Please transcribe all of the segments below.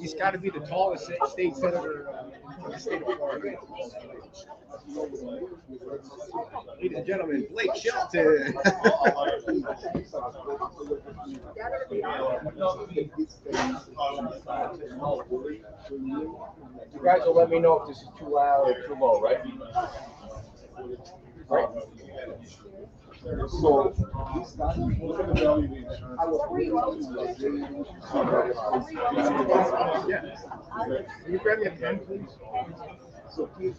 he's got to be the tallest state senator in the state of Florida. Ladies and gentlemen, Blake Shelton. You guys will let me know if this is too loud or too low, right? Right. So, Can you grab me a pen, please? So please,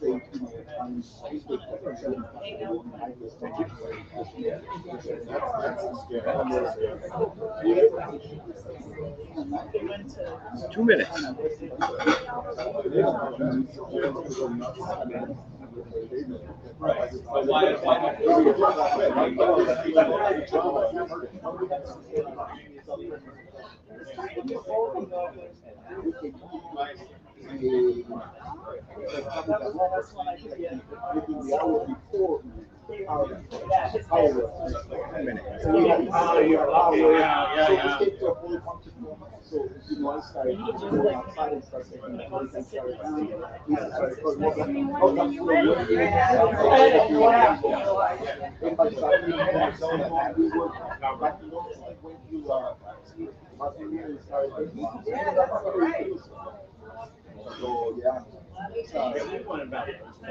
It's 2 minutes.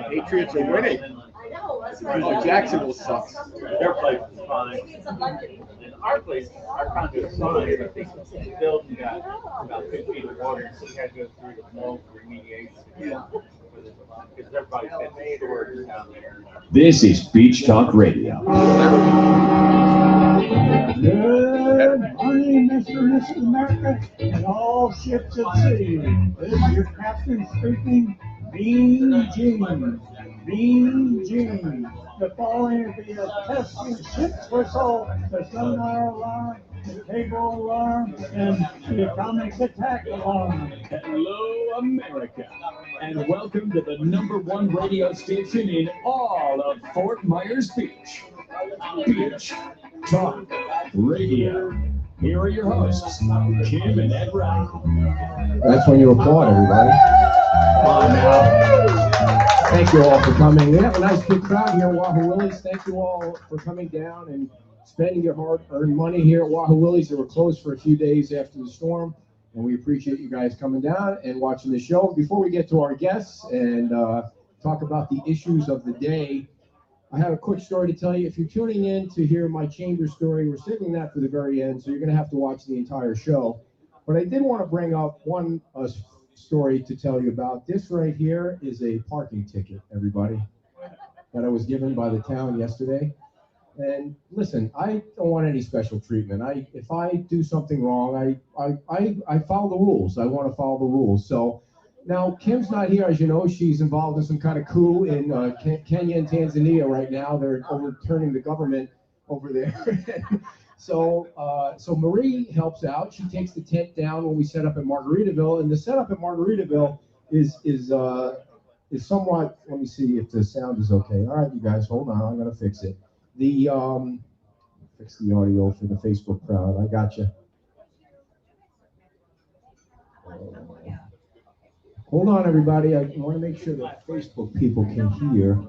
Patriots are winning. Jacksonville sucks. Their place is fine. And our place, our condo is fine. I think the building got about 2 feet of water, so we had to go through the mold remediation. Because everybody's got storage down there. This is Beach Talk Radio. Good morning, Mr. and Mrs. America, and all ships at sea. This is your captain speaking, Mean Gene. Mean Gene. The following will be a testing ship's whistle, the sonar alarm, the cable alarm, and the atomic attack alarm. Hello, America, and welcome to the #1 radio station in all of Fort Myers Beach. Beach Talk Radio. Here are your hosts, Kim and Ed Wright. That's when you applaud, everybody. Come on now. Thank you all for coming. We have a nice big crowd here at Wahoo Willie's. Thank you all for coming down and spending your hard-earned money here at Wahoo Willie's. They were closed for a few days after the storm, and we appreciate you guys coming down and watching the show. Before we get to our guests and talk about the issues of the day, I have a quick story to tell you. If you're tuning in to hear my chamber story, we're saving that for the very end, so you're going to have to watch the entire show. But I did want to bring up one story to tell you about. This right here is a parking ticket, everybody, that I was given by the town yesterday. And listen, I don't want any special treatment. If I do something wrong, I follow the rules. I want to follow the rules. So now Kim's not here, as you know. She's involved in some kind of coup in Kenya and Tanzania right now. They're overturning the government over there. So Marie helps out. She takes the tent down when we set up at Margaritaville, and the setup at Margaritaville is somewhat. Let me see if the sound is okay. All right, you guys, hold on. I'm gonna fix it. Fix the audio for the Facebook crowd. I got you. Hold on, everybody. I want to make sure that Facebook people can hear.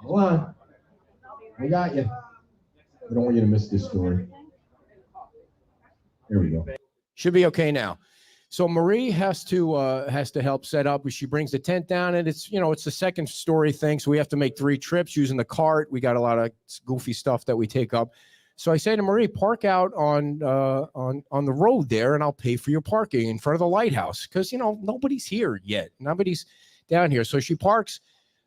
Hold on. I got you. I don't want you to miss this story. There we go. Should be okay now. So Marie has to help set up. She brings the tent down, and it's a second story thing. So we have to make 3 trips using the cart. We got a lot of goofy stuff that we take up. So I say to Marie, park out on the road there, and I'll pay for your parking in front of the lighthouse, because nobody's here yet. Nobody's down here. So she parks,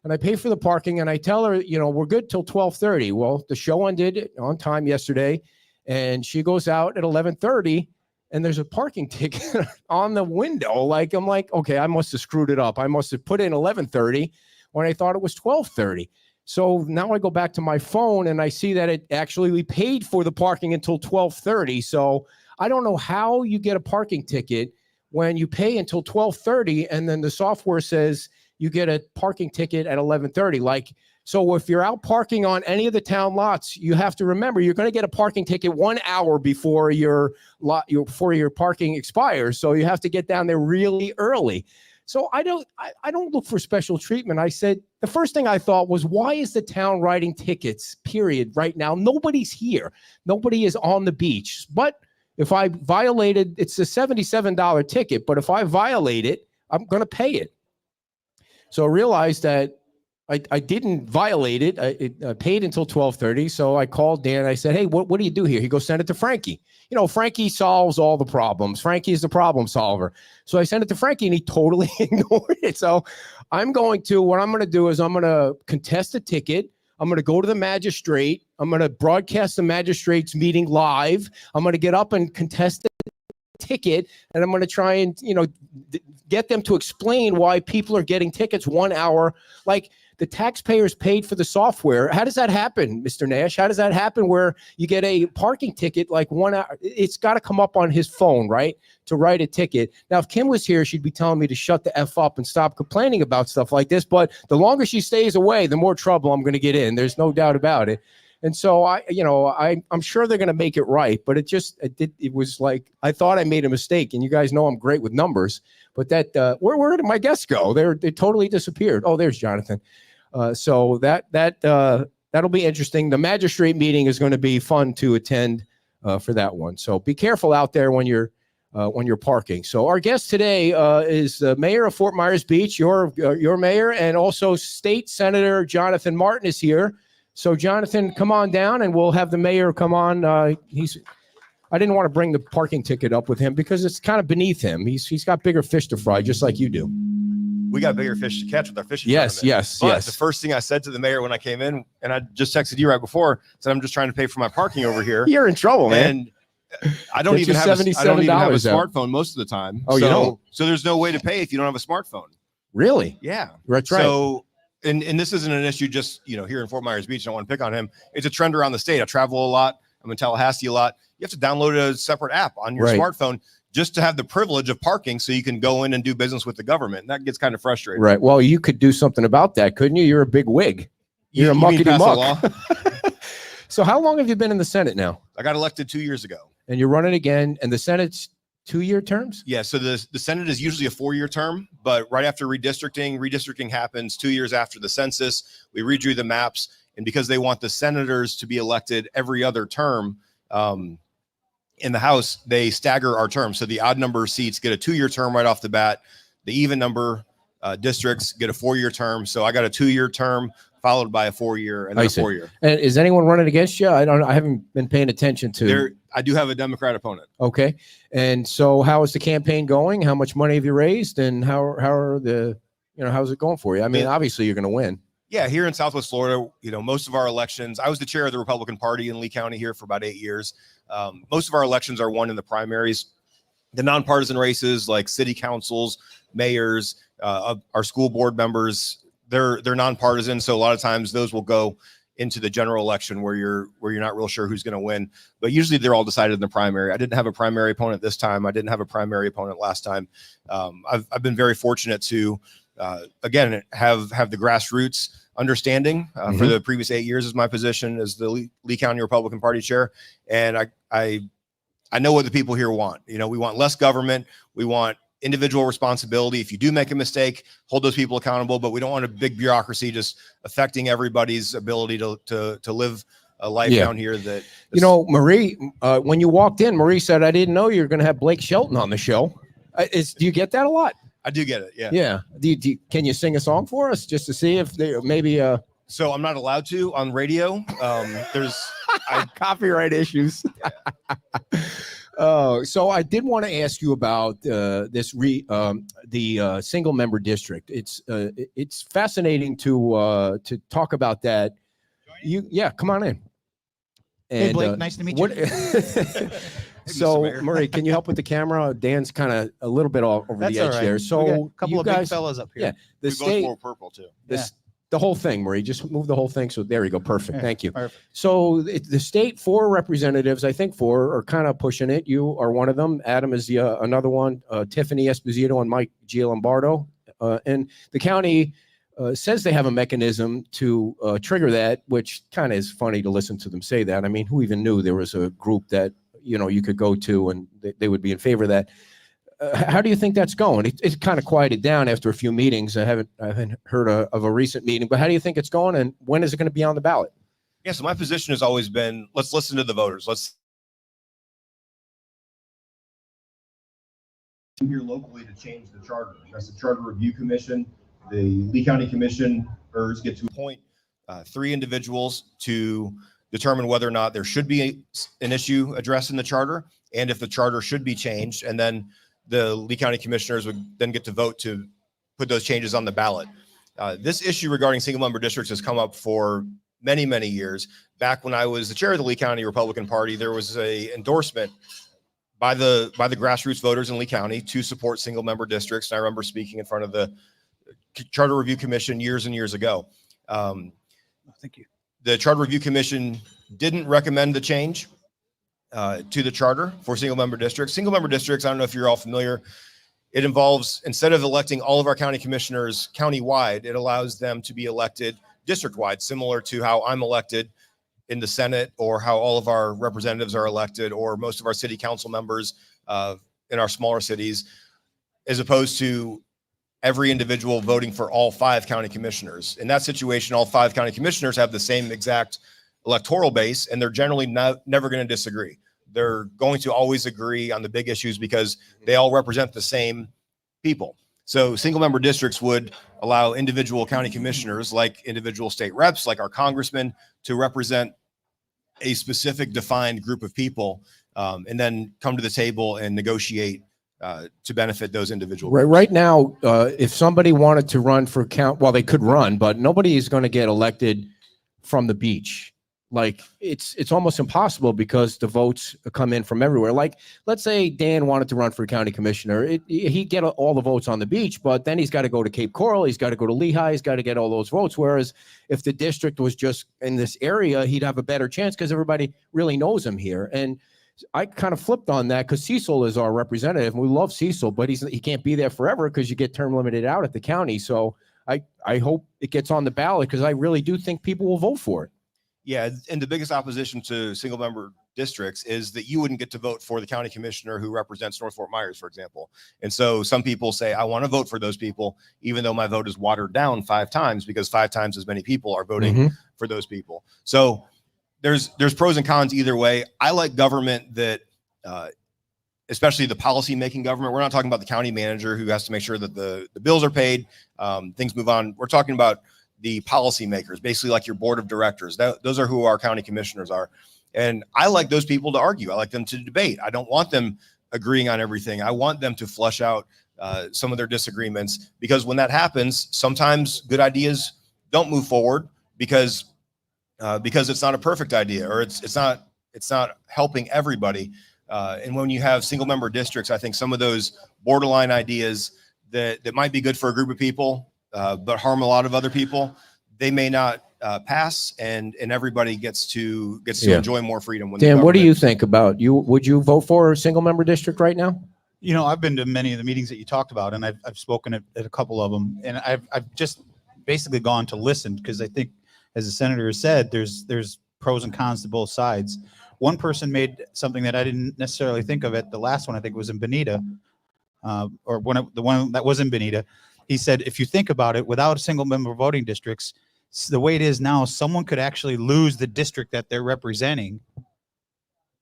and I pay for the parking, and I tell her, we're good till 12:30. Well, the show ended on time yesterday, and she goes out at 11:30, and there's a parking ticket on the window. I'm like, okay, I must have screwed it up. I must have put in 11:30 when I thought it was 12:30. So now I go back to my phone, and I see that it actually we paid for the parking until 12:30. So I don't know how you get a parking ticket when you pay until 12:30, and then the software says you get a parking ticket at 11:30. So if you're out parking on any of the town lots, you have to remember you're going to get a parking ticket 1 hour before your parking expires. So you have to get down there really early. So I don't look for special treatment. I said, the first thing I thought was, why is the town writing tickets, period, right now? Nobody's here. Nobody is on the beach. But if I violated, it's a $77 ticket, but if I violate it, I'm going to pay it. So I realized that I didn't violate it. I paid until 12:30. So I called Dan. I said, hey, what do you do here? He goes, send it to Frankie. You know, Frankie solves all the problems. Frankie is the problem solver. So I sent it to Frankie and he totally ignored it. So what I'm going to do is I'm going to contest the ticket. I'm going to go to the magistrate. I'm going to broadcast the magistrate's meeting live. I'm going to get up and contest the ticket, and I'm going to try and, get them to explain why people are getting tickets 1 hour. Like, the taxpayers paid for the software. How does that happen, Mr. Nash? How does that happen where you get a parking ticket like 1 hour? It's got to come up on his phone, right, to write a ticket. Now, if Kim was here, she'd be telling me to shut the F up and stop complaining about stuff like this. But the longer she stays away, the more trouble I'm going to get in. There's no doubt about it. And so I'm sure they're going to make it right. But it was like, I thought I made a mistake. And you guys know I'm great with numbers. But where did my guests go? They totally disappeared. Oh, there's Jonathan. So that'll be interesting. The magistrate meeting is going to be fun to attend for that one. So be careful out there when you're parking. So our guest today is the mayor of Fort Myers Beach, your mayor, and also State Senator Jonathan Martin is here. So Jonathan, come on down, and we'll have the mayor come on. I didn't want to bring the parking ticket up with him because it's kind of beneath him. He's got bigger fish to fry, just like you do. We got bigger fish to catch with our fishing. Yes. The first thing I said to the mayor when I came in, and I just texted you right before, said I'm just trying to pay for my parking over here. You're in trouble, man. And I don't even have a smartphone most of the time. Oh, you don't? So there's no way to pay if you don't have a smartphone. Really? Yeah. That's right. So, and this isn't an issue just, here in Fort Myers Beach. I don't want to pick on him. It's a trend around the state. I travel a lot. I'm in Tallahassee a lot. You have to download a separate app on your smartphone just to have the privilege of parking so you can go in and do business with the government. And that gets kind of frustrating. Right. Well, you could do something about that, couldn't you? You're a big wig. You're a muckety muck. So how long have you been in the Senate now? I got elected 2 years ago. And you're running again, and the Senate's 2-year terms? Yeah, so the Senate is usually a 4-year term, but right after redistricting happens 2 years after the census. We redrew the maps, and because they want the senators to be elected every other term, in the House, they stagger our terms. So the odd number seats get a 2-year term right off the bat. The even number districts get a 4-year term. So I got a 2-year term followed by a 4-year and then a 4-year. And is anyone running against you? I haven't been paying attention to. I do have a Democrat opponent. Okay. And so how is the campaign going? How much money have you raised? And how's it going for you? I mean, obviously you're going to win. Yeah, here in Southwest Florida, most of our elections, I was the chair of the Republican Party in Lee County here for about 8 years. Most of our elections are won in the primaries. The nonpartisan races like city councils, mayors, our school board members, they're nonpartisan. So a lot of times those will go into the general election where you're not real sure who's going to win. But usually they're all decided in the primary. I didn't have a primary opponent this time. I didn't have a primary opponent last time. I've been very fortunate to again have the grassroots understanding for the previous 8 years as my position as the Lee County Republican Party chair. And I know what the people here want. We want less government. We want individual responsibility. If you do make a mistake, hold those people accountable, but we don't want a big bureaucracy just affecting everybody's ability to live a life down here. Marie, when you walked in, Marie said, I didn't know you were going to have Blake Shelton on the show. Do you get that a lot? I do get it. Yeah. Yeah. Can you sing a song for us just to see if they maybe? So I'm not allowed to on radio. There's copyright issues. So I did want to ask you about the single member district. It's fascinating to talk about that. Come on in. And, hey Blake, nice to meet you. So Murray, can you help with the camera? Dan's kind of a little bit over the edge there. So a couple of big fellas up here. Yeah, the state both purple too. The whole thing, Murray. Just move the whole thing. So there you go. Perfect. Yeah, thank you. Perfect. So the state 4 representatives, I think 4, are kind of pushing it. You are one of them. Adam is another one. Tiffany Esposito and Mike Giambardo. And the county says they have a mechanism to trigger that, which kind of is funny to listen to them say that. I mean, who even knew there was a group that, you know, you could go to and they would be in favor of that. How do you think that's going? It's kind of quieted down after a few meetings. I haven't heard of a recent meeting, but how do you think it's going, and when is it going to be on the ballot? Yeah, so my position has always been, let's listen to the voters. Let's here locally to change the charter. That's the Charter Review Commission. The Lee County Commissioners get to appoint 3 individuals to determine whether or not there should be an issue addressed in the charter, and if the charter should be changed. And then the Lee County Commissioners would then get to vote to put those changes on the ballot. This issue regarding single-member districts has come up for many, many years. Back when I was the chair of the Lee County Republican Party, there was a endorsement by the grassroots voters in Lee County to support single-member districts. And I remember speaking in front of the Charter Review Commission years and years ago. Thank you. The Charter Review Commission didn't recommend the change to the charter for single-member districts. Single-member districts, I don't know if you're all familiar, it involves, instead of electing all of our county commissioners county-wide, it allows them to be elected district-wide, similar to how I'm elected in the Senate, or how all of our representatives are elected, or most of our city council members in our smaller cities, as opposed to every individual voting for all 5 county commissioners. In that situation, all 5 county commissioners have the same exact electoral base, and they're generally never going to disagree. They're going to always agree on the big issues because they all represent the same people. So single-member districts would allow individual county commissioners, like individual state reps, like our congressmen, to represent a specific defined group of people, and then come to the table and negotiate to benefit those individuals. Right now, if somebody wanted to run for well, they could run, but nobody is going to get elected from the beach. Like it's almost impossible because the votes come in from everywhere. Like, let's say Dan wanted to run for county commissioner. He'd get all the votes on the beach, but then he's got to go to Cape Coral. He's got to go to Lehigh. He's got to get all those votes. Whereas if the district was just in this area, he'd have a better chance because everybody really knows him here. And I kind of flipped on that because Cecil is our representative, and we love Cecil, but he can't be there forever because you get term limited out at the county. So I hope it gets on the ballot because I really do think people will vote for it. Yeah, and the biggest opposition to single-member districts is that you wouldn't get to vote for the county commissioner who represents North Fort Myers, for example. And so some people say, I want to vote for those people, even though my vote is watered down 5 times because 5 times as many people are voting for those people. So there's pros and cons either way. I like government that, especially the policy-making government. We're not talking about the county manager who has to make sure that the bills are paid, things move on. We're talking about the policymakers, basically like your board of directors. Those are who our county commissioners are. And I like those people to argue. I like them to debate. I don't want them agreeing on everything. I want them to flush out some of their disagreements, because when that happens, sometimes good ideas don't move forward because it's not a perfect idea, or it's not helping everybody. And when you have single member districts, I think some of those borderline ideas that might be good for a group of people, but harm a lot of other people, they may not pass, and everybody gets to enjoy more freedom. When Dan, what do you think about you? Would you vote for a single member district right now? You know, I've been to many of the meetings that you talked about, and I've spoken at a couple of them, and I've just basically gone to listen because I think, as the senator has said, there's pros and cons to both sides. One person made something that I didn't necessarily think of at the last one. I think it was in Bonita, or the one that was in Bonita. He said, if you think about it, without single member voting districts, the way it is now, someone could actually lose the district that they're representing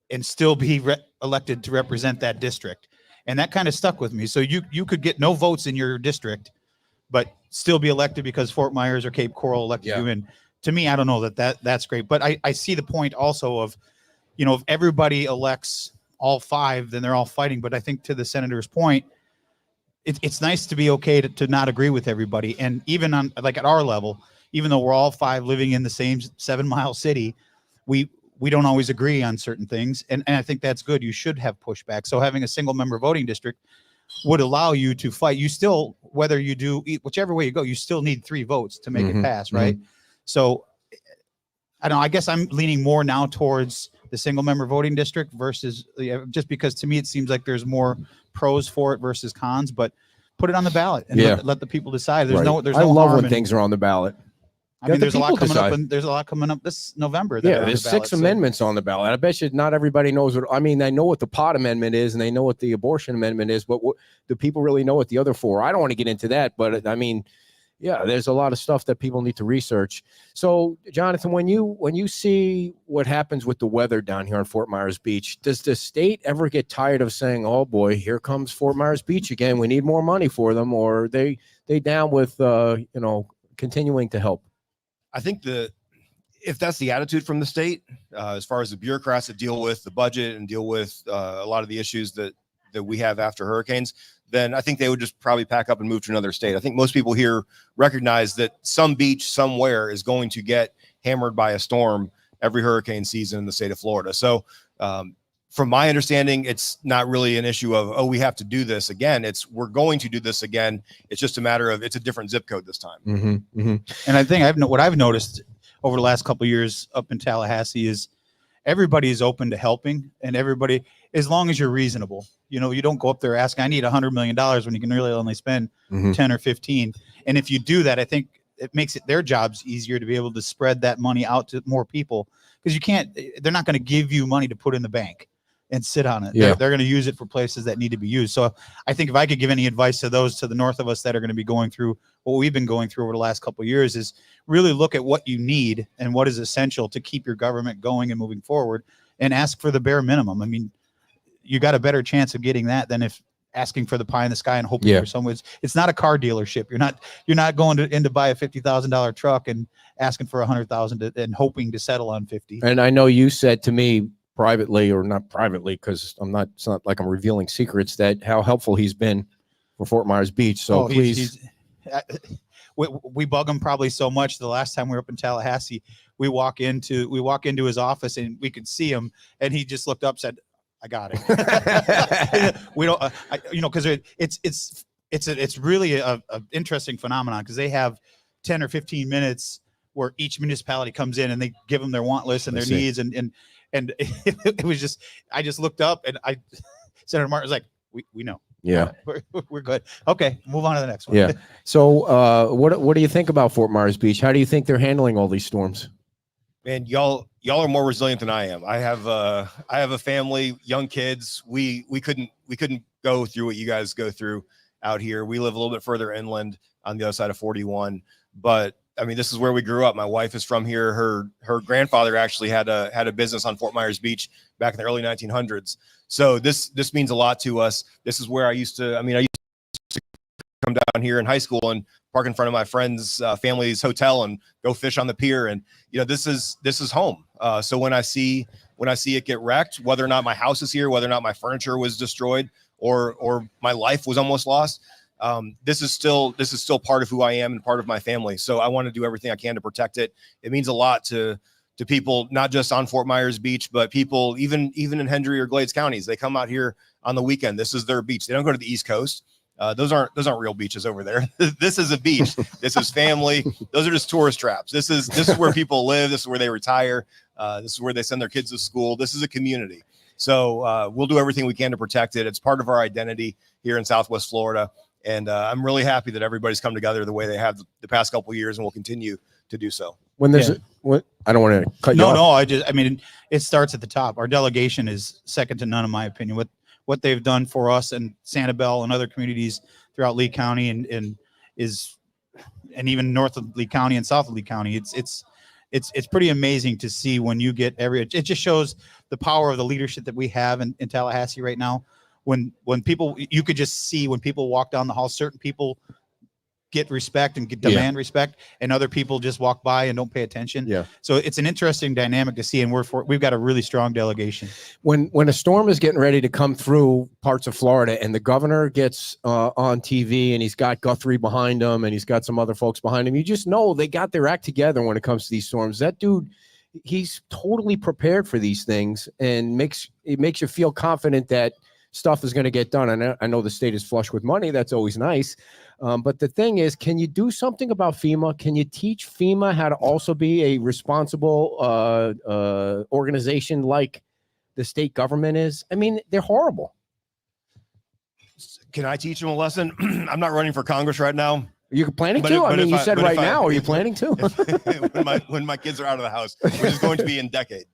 and still be elected to represent that district. And that kind of stuck with me. So you could get no votes in your district, but still be elected because Fort Myers or Cape Coral elected you in. To me, I don't know that's great. But I see the point also of, you know, if everybody elects all 5, then they're all fighting. But I think, to the senator's point, it's nice to be okay to not agree with everybody. And even on, like, at our level, even though we're all 5 living in the same 7-mile city, we don't always agree on certain things. And I think that's good. You should have pushback. So having a single member voting district would allow you to fight. You still, whether you do, whichever way you go, you still need 3 votes to make it pass, right? So I don't know, I guess I'm leaning more now towards the single member voting district versus, just because to me it seems like there's more pros for it versus cons. But put it on the ballot and let the people decide. There's Right. there's I no love harm when in, things are on the ballot. I mean, the there's a lot people coming up, decide. and there's a lot coming up this November. That Yeah, are on there's the ballot, 6 amendments on the ballot. I bet you not everybody knows what. I mean, they know what the pot amendment is, and they know what the abortion amendment is, but do people really know what the other 4? I don't want to get into that, but I mean, yeah, there's a lot of stuff that people need to research. So, Jonathan, when you see what happens with the weather down here on Fort Myers Beach, does the state ever get tired of saying, "Oh boy, here comes Fort Myers Beach again. We need more money for them," or are they down with continuing to help? I think if that's the attitude from the state, as far as the bureaucrats that deal with the budget and deal with a lot of the issues that we have after hurricanes, then I think they would just probably pack up and move to another state. I think most people here recognize that some beach somewhere is going to get hammered by a storm every hurricane season in the state of Florida. So from my understanding, it's not really an issue of, oh, we have to do this again. It's we're going to do this again. It's just a matter of it's a different zip code this time. Mm-hmm, mm-hmm. And I think what I've noticed over the last couple of years up in Tallahassee is everybody is open to helping, and everybody, as long as you're reasonable, you don't go up there asking, I need $100 million when you can really only spend 10 or 15. And if you do that, I think it makes their jobs easier to be able to spread that money out to more people, because they're not going to give you money to put in the bank and sit on it. Yeah. They're going to use it for places that need to be used. So I think if I could give any advice to those to the north of us that are going to be going through what we've been going through over the last couple of years, is really look at what you need and what is essential to keep your government going and moving forward, and ask for the bare minimum. I mean, you got a better chance of getting that than if asking for the pie in the sky and hoping for someone. It's not a car dealership. You're not going in to buy a $50,000 truck and asking for $100,000 and hoping to settle on 50. And I know you said to me privately, or not privately, because it's not like I'm revealing secrets, that how helpful he's been for Fort Myers Beach. So please. We bug him probably so much. The last time we were up in Tallahassee, we walk into his office and we could see him, and he just looked up, said, "I got it." We don't, because it's really a interesting phenomenon, because they have 10 or 15 minutes where each municipality comes in and they give them their want list and their needs, and it was just, I just looked up, and Senator Martin was like, we know. Yeah, we're good. Okay, move on to the next one. Yeah. So what do you think about Fort Myers Beach? How do you think they're handling all these storms? Man, y'all are more resilient than I am. I have a family, young kids. We couldn't go through what you guys go through out here. We live a little bit further inland on the other side of 41, but I mean, this is where we grew up. My wife is from here. Her grandfather actually had a business on Fort Myers Beach back in the early 1900s. So this means a lot to us. This is where I used to come down here in high school and park in front of my friend's family's hotel and go fish on the pier. And this is home. So when I see it get wrecked, whether or not my house is here, whether or not my furniture was destroyed, or my life was almost lost, this is still part of who I am and part of my family. So I want to do everything I can to protect it. It means a lot to people, not just on Fort Myers Beach, but people even in Hendry or Glades counties. They come out here on the weekend. This is their beach. They don't go to the East Coast. Those aren't real beaches over there. This is a beach. This is family. Those are just tourist traps. This is where people live. This is where they retire. This is where they send their kids to school. This is a community. So we'll do everything we can to protect it. It's part of our identity here in Southwest Florida. And I'm really happy that everybody's come together the way they have the past couple of years, and will continue to do so. When there's I don't want to cut you off. No, I mean, it starts at the top. Our delegation is second to none, in my opinion. What they've done for us and Sanibel and other communities throughout Lee County and even north of Lee County and south of Lee County, it's pretty amazing to see when you get it just shows the power of the leadership that we have in Tallahassee right now. When people, you could just see when people walk down the hall, certain people get respect and demand respect, and other people just walk by and don't pay attention. Yeah. So it's an interesting dynamic to see, and we've got a really strong delegation. When a storm is getting ready to come through parts of Florida, and the governor gets on TV, and he's got Guthrie behind him, and he's got some other folks behind him, you just know they got their act together when it comes to these storms. That dude, he's totally prepared for these things, and it makes you feel confident that stuff is going to get done. And I know the state is flush with money. That's always nice. But the thing is, can you do something about FEMA? Can you teach FEMA how to also be a responsible organization like the state government is? I mean, they're horrible. Can I teach them a lesson? I'm not running for Congress right now. You're planning But to? if- I but mean, if you I- said but right if I- now. Are you planning to? when my kids are out of the house, which is going to be in decade.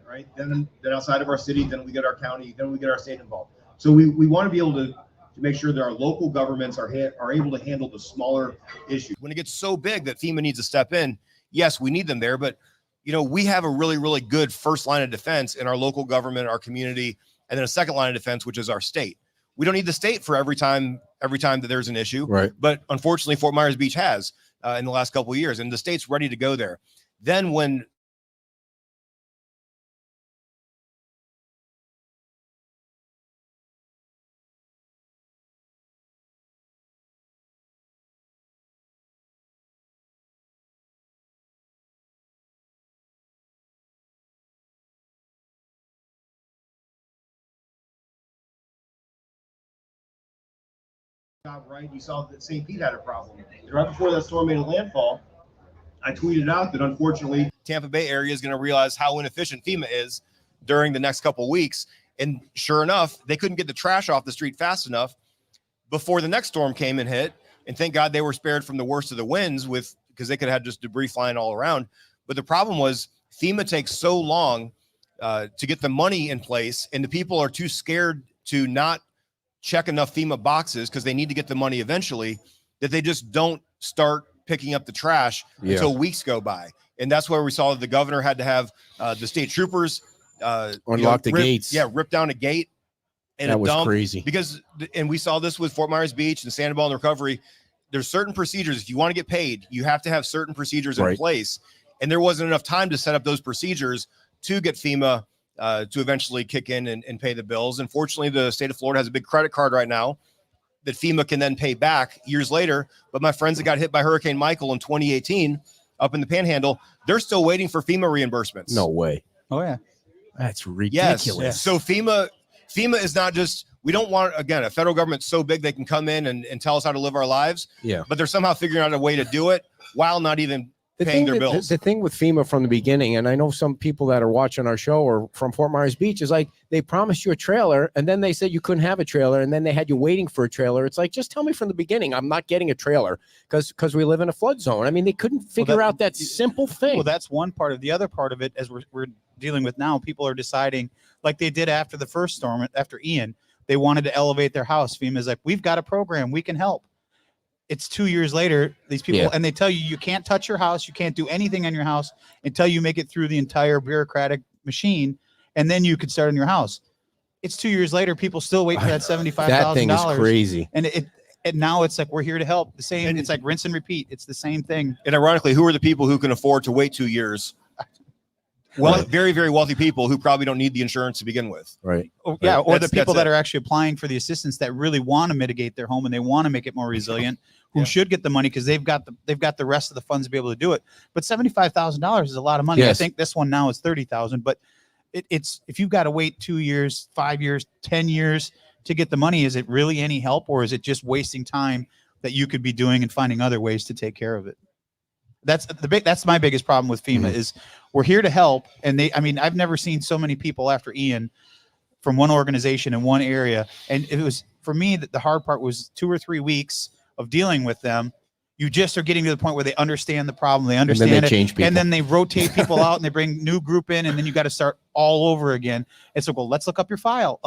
Right. Then outside of our city, then we get our county, then we get our state involved. So we want to be able to make sure that our local governments are able to handle the smaller issues. When it gets so big that FEMA needs to step in, yes, we need them there, but we have a really, really good first line of defense in our local government, our community, and then a second line of defense, which is our state. We don't need the state for every time that there's an issue, Right. But unfortunately, Fort Myers Beach has in the last couple of years, and the state's ready to go there. Then when right, you saw that St. Pete had a problem. And right before that storm made a landfall, I tweeted out that unfortunately Tampa Bay area is going to realize how inefficient FEMA is during the next couple of weeks. And sure enough, they couldn't get the trash off the street fast enough before the next storm came and hit. And thank God they were spared from the worst of the winds because they could have just debris flying all around. But the problem was FEMA takes so long to get the money in place, and the people are too scared to not check enough FEMA boxes because they need to get the money eventually, that they just don't start picking up the trash until weeks go by. And that's where we saw that the governor had to have the state troopers Unlock the gates. Yeah, rip down a gate. And that a was dump, crazy. And we saw this with Fort Myers Beach and Sandoval and Recovery. There's certain procedures. If you want to get paid, you have to have certain procedures in place. And there wasn't enough time to set up those procedures to get FEMA to eventually kick in and pay the bills. Unfortunately, the state of Florida has a big credit card right now that FEMA can then pay back years later. But my friends that got hit by Hurricane Michael in 2018 up in the Panhandle, they're still waiting for FEMA reimbursements. No way. Oh yeah. That's ridiculous. Yes. So FEMA is not just, we don't want, again, a federal government so big they can come in and tell us how to live our lives. Yeah. But they're somehow figuring out a way to do it while not even paying their bills. The thing with FEMA from the beginning, and I know some people that are watching our show or from Fort Myers Beach, is like they promised you a trailer and then they said you couldn't have a trailer and then they had you waiting for a trailer. It's like, just tell me from the beginning I'm not getting a trailer because we live in a flood zone. I mean, they couldn't figure out that simple thing. Well, that's one part of the other part of it, as we're dealing with now. People are deciding, like they did after the first storm, after Ian, they wanted to elevate their house. FEMA's like, we've got a program, we can help. It's 2 years later, these people, and they tell you, you can't touch your house. You can't do anything on your house until you make it through the entire bureaucratic machine. And then you could start on your house. It's 2 years later. People still wait for that $75,000. That thing is crazy. And now it's like, we're here to help. The same. And it's like rinse and repeat. It's the same thing. And ironically, who are the people who can afford to wait 2 years? Well, very, very wealthy people who probably don't need the insurance to begin with. Right. Yeah. Or the people that's that are actually applying for the assistance that really want to mitigate their home and they want to make it more resilient, who should get the money because they've got the rest of the funds to be able to do it. But $75,000 is a lot of money. Yes. I think this one now is $30,000, but it's, if you've got to wait 2 years, 5 years, 10 years to get the money, is it really any help, or is it just wasting time that you could be doing and finding other ways to take care of it? That's my biggest problem with FEMA is we're here to help. And I've never seen so many people after Ian from one organization in one area. And it was, for me, the hard part was 2 or 3 weeks of dealing with them. You just are getting to the point where they understand the problem. They understand and then they it. change people. And then they rotate people out and they bring new group in, and then you got to start all over again. It's like, well, let's look up your file.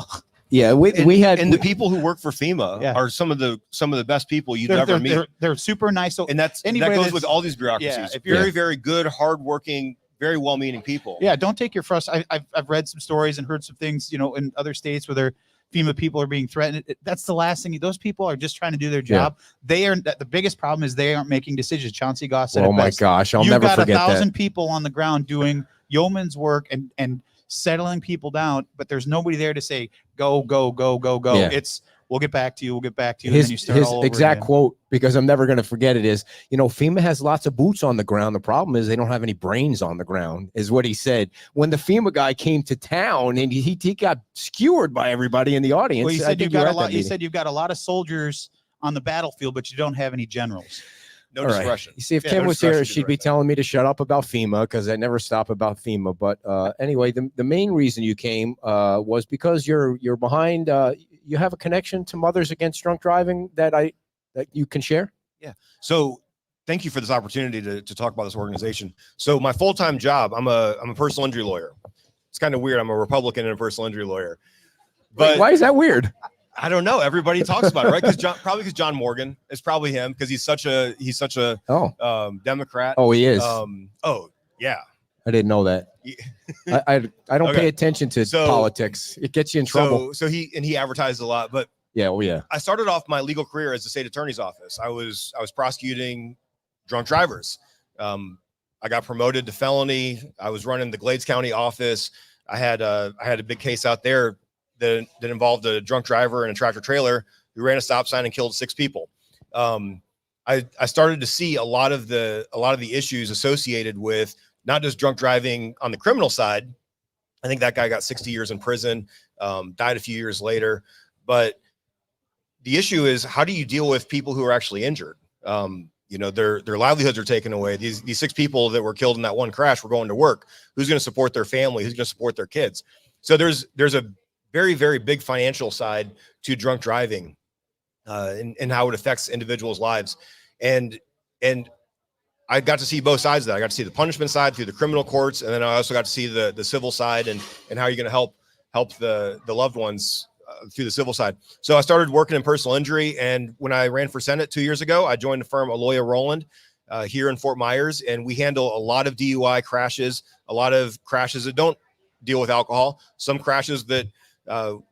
Yeah, we had the people who work for FEMA are some of the best people you'd ever meet. They're super nice. So and that goes with all these bureaucracies. Yeah, if you're very, very good, hardworking, very well-meaning people. Yeah, don't take your frustration. I've read some stories and heard some things, in other states where their FEMA people are being threatened. That's the last thing. Those people are just trying to do their job. They are. The biggest problem is they aren't making decisions. Chauncey Goss said, "Oh my gosh, I'll never forget that." You've got 1,000 people on the ground doing yeoman's work and settling people down, but there's nobody there to say go, go, go, go, go. Yeah. It's we'll get back to you. We'll get back to you. And then you His, start all over exact again. quote, because I'm never going to forget it, is, FEMA has lots of boots on the ground. The problem is they don't have any brains on the ground, is what he said. When the FEMA guy came to town and he got skewered by everybody in the audience. Well, you I said think you've got were a at that lot. You meeting. said you've got a lot of soldiers on the battlefield, but you don't have any generals. No All right. discretion. You see, if Yeah, Kim no was here, discretion to do she'd the be right thing. telling me to shut up about FEMA, because I never stop about FEMA. But anyway, the main reason you came was because you're behind. You have a connection to Mothers Against Drunk Driving that you can share. So thank you for this opportunity to talk about this organization. So my full-time job, I'm a personal injury lawyer. It's kind of weird. I'm a Republican and a personal injury lawyer. But Wait, why is that weird? I don't know. Everybody talks about it, right? Probably because John Morgan is probably him, because he's such a Democrat. Oh, he is. Yeah. I didn't know that. I don't Okay. pay attention to politics. It gets you in trouble. So he advertised a lot, but Yeah. Oh, yeah. I started off my legal career as the state attorney's office. I was prosecuting drunk drivers. I got promoted to felony. I was running the Glades County office. I had a big case out there that involved a drunk driver and a tractor trailer who ran a stop sign and killed 6 people. I started to see a lot of the issues associated with not just drunk driving on the criminal side. I think that guy got 60 years in prison, died a few years later. But the issue is, how do you deal with people who are actually injured? Their livelihoods are taken away. These 6 people that were killed in that one crash were going to work. Who's going to support their family? Who's going to support their kids? So there's a very, very big financial side to drunk driving, and how it affects individuals' lives. And I got to see both sides of that. I got to see the punishment side through the criminal courts, and then I also got to see the civil side and how you're going to help the loved ones through the civil side. So I started working in personal injury, and when I ran for Senate 2 years ago, I joined the firm Aloya Rowland here in Fort Myers, and we handle a lot of DUI crashes, a lot of crashes that don't deal with alcohol, some crashes that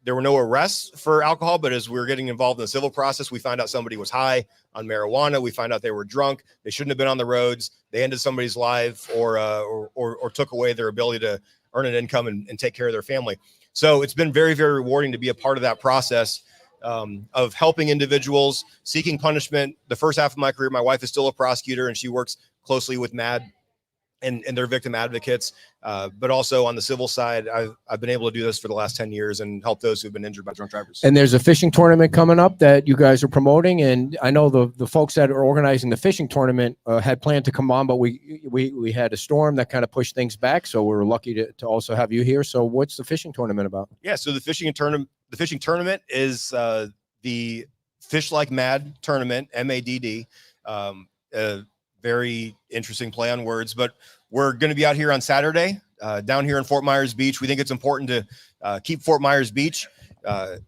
there were no arrests for alcohol, but as we were getting involved in the civil process, we found out somebody was high on marijuana. We find out they were drunk. They shouldn't have been on the roads. They ended somebody's life or took away their ability to earn an income and take care of their family. So it's been very, very rewarding to be a part of that process of helping individuals, seeking punishment. The first half of my career, my wife is still a prosecutor, and she works closely with MAD and their victim advocates. But also on the civil side, I've been able to do this for the last 10 years and help those who've been injured by drunk drivers. And there's a fishing tournament coming up that you guys are promoting. And I know the folks that are organizing the fishing tournament had planned to come on, but we had a storm that kind of pushed things back. So we were lucky to also have you here. So what's the fishing tournament about? Yeah, so the fishing tournament is the Fish Like Mad tournament, MADD. Very interesting play on words, but we're going to be out here on Saturday down here in Fort Myers Beach. We think it's important to keep Fort Myers Beach at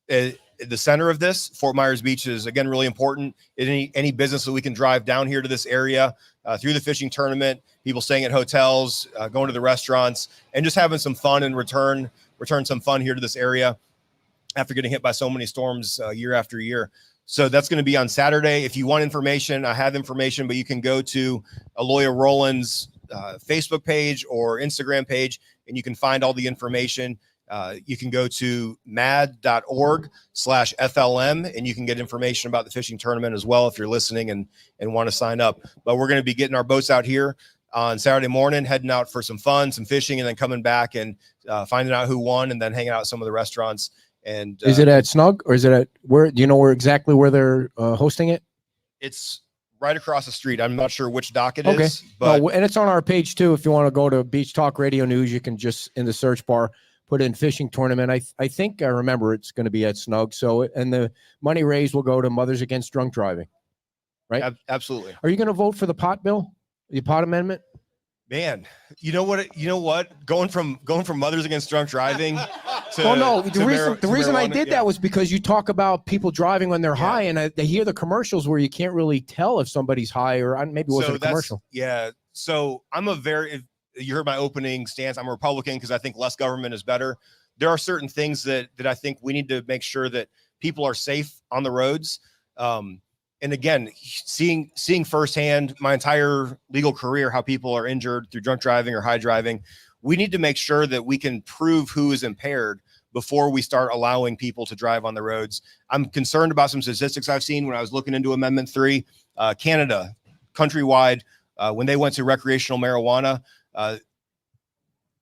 the center of this. Fort Myers Beach is, again, really important. Any business that we can drive down here to this area through the fishing tournament, people staying at hotels, going to the restaurants, and just having some fun and return some fun here to this area after getting hit by so many storms year after year. So that's going to be on Saturday. If you want information, I have information, but you can go to Aloya Rowland's Facebook page or Instagram page, and you can find all the information. You can go to mad.org/FLM, and you can get information about the fishing tournament as well if you're listening and want to sign up. But we're going to be getting our boats out here on Saturday morning, heading out for some fun, some fishing, and then coming back and finding out who won, and then hanging out at some of the restaurants. And is it at Snug, or is it at where? Do you know exactly where they're hosting it? It's right across the street. I'm not sure which dock it is, but and it's on our page too. If you want to go to Beach Talk Radio News, you can just in the search bar put in fishing tournament. I think I remember it's going to be at Snug. So, and the money raised will go to Mothers Against Drunk Driving, right? Absolutely. Are you going to vote for the pot bill, the pot amendment? Man, you know what? Going from Mothers Against Drunk Driving to the reason I did that was because you talk about people driving when they're high, and they hear the commercials where you can't really tell if somebody's high, or maybe it wasn't a commercial. Yeah. So if you heard my opening stance, I'm a Republican because I think less government is better. There are certain things that I think we need to make sure that people are safe on the roads. And again, seeing firsthand my entire legal career, how people are injured through drunk driving or high driving, we need to make sure that we can prove who is impaired before we start allowing people to drive on the roads. I'm concerned about some statistics I've seen when I was looking into Amendment 3. Canada, countrywide, when they went to recreational marijuana,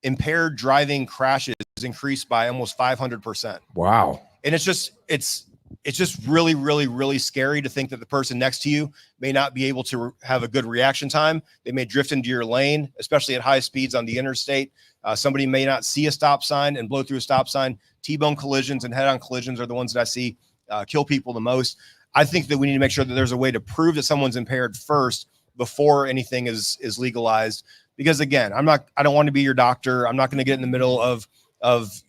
impaired driving crashes increased by almost 500%. Wow. And it's just really, really, really scary to think that the person next to you may not be able to have a good reaction time. They may drift into your lane, especially at high speeds on the interstate. Somebody may not see a stop sign and blow through a stop sign. T-bone collisions and head-on collisions are the ones that I see kill people the most. I think that we need to make sure that there's a way to prove that someone's impaired first before anything is legalized. Because again, I don't want to be your doctor. I'm not going to get in the middle of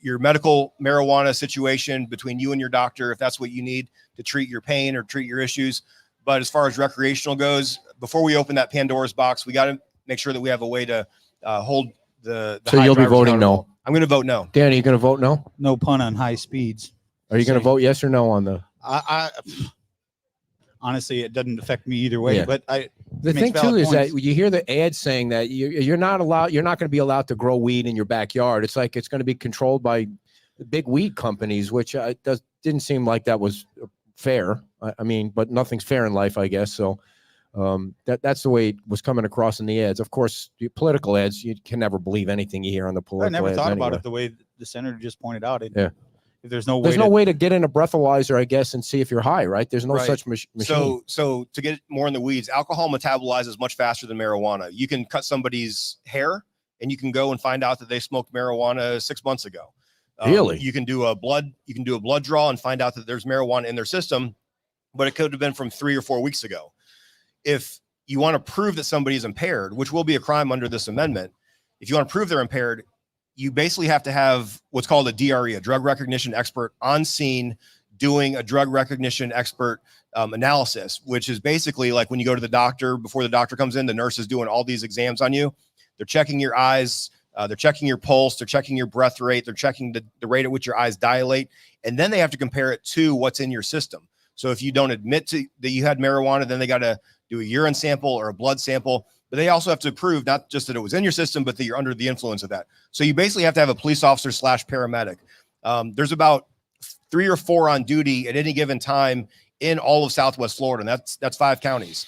your medical marijuana situation between you and your doctor, if that's what you need to treat your pain or treat your issues. But as far as recreational goes, before we open that Pandora's box, we got to make sure that we have a way to hold the So you'll be voting no. I'm going to vote no. Danny, you going to vote no? No pun on high speeds. Are you going to vote yes or no on the? I honestly, it doesn't affect me either way. Yeah. But The thing too is that you hear the ads saying that you're not allowed. You're not going to be allowed to grow weed in your backyard. It's like it's going to be controlled by the big weed companies, which didn't seem like that was fair. I mean, but nothing's fair in life, I guess. So that's the way it was coming across in the ads. Of course, the political ads, you can never believe anything you hear on the political. I never ads thought anyway. about it the way the senator just pointed out. Yeah. If there's no way to get in a breathalyzer, I guess, and see if you're high, right? There's no such machine. So to get more in the weeds, alcohol metabolizes much faster than marijuana. You can cut somebody's hair and you can go and find out that they smoked marijuana 6 months ago. Really? You can do a blood draw and find out that there's marijuana in their system, but it could have been from 3 or 4 weeks ago. If you want to prove that somebody's impaired, which will be a crime under this amendment, if you want to prove they're impaired, you basically have to have what's called a DRE, a drug recognition expert, on scene doing a drug recognition expert analysis, which is basically like when you go to the doctor, before the doctor comes in, the nurse is doing all these exams on you. They're checking your eyes, they're checking your pulse, they're checking your breath rate, they're checking the rate at which your eyes dilate, and then they have to compare it to what's in your system. So if you don't admit to that you had marijuana, then they got to do a urine sample or a blood sample. But they also have to prove not just that it was in your system, but that you're under the influence of that. So you basically have to have a police officer / paramedic. There's about 3 or 4 on duty at any given time in all of Southwest Florida, and that's 5 counties.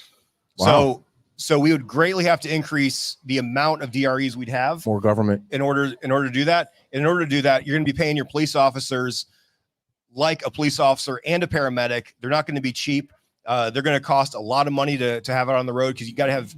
Wow. So we would greatly have to increase the amount of DREs we'd have. More government. In order to do that. And in order to do that, you're going to be paying your police officers like a police officer and a paramedic. They're not going to be cheap. They're going to cost a lot of money to have it on the road, because you got to have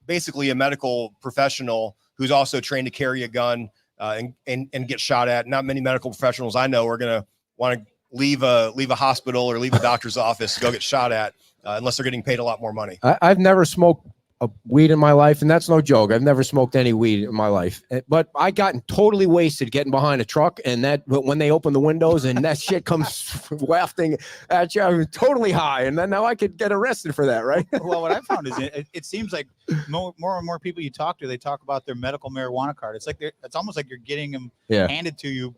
basically a medical professional who's also trained to carry a gun and get shot at. Not many medical professionals I know are going to want to leave a hospital or leave a doctor's office to go get shot at unless they're getting paid a lot more money. I've never smoked a weed in my life, and that's no joke. I've never smoked any weed in my life, but I gotten totally wasted getting behind a truck, and that when they open the windows and that shit comes wafting at you, I'm totally high, and then now I could get arrested for that, right? Well, what I found is it seems like more and more people you talk to, they talk about their medical marijuana card. It's like it's almost like you're getting them handed to you.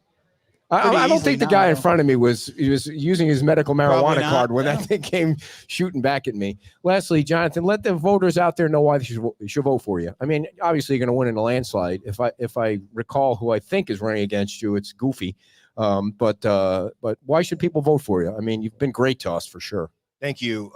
I don't think the guy in front of me was using his medical marijuana card when that thing came shooting back at me. Lastly, Jonathan, let the voters out there know why they should vote for you. I mean, obviously you're going to win in a landslide. If I recall who I think is running against you, it's Goofy. But why should people vote for you? I mean, you've been great to us for sure. Thank you.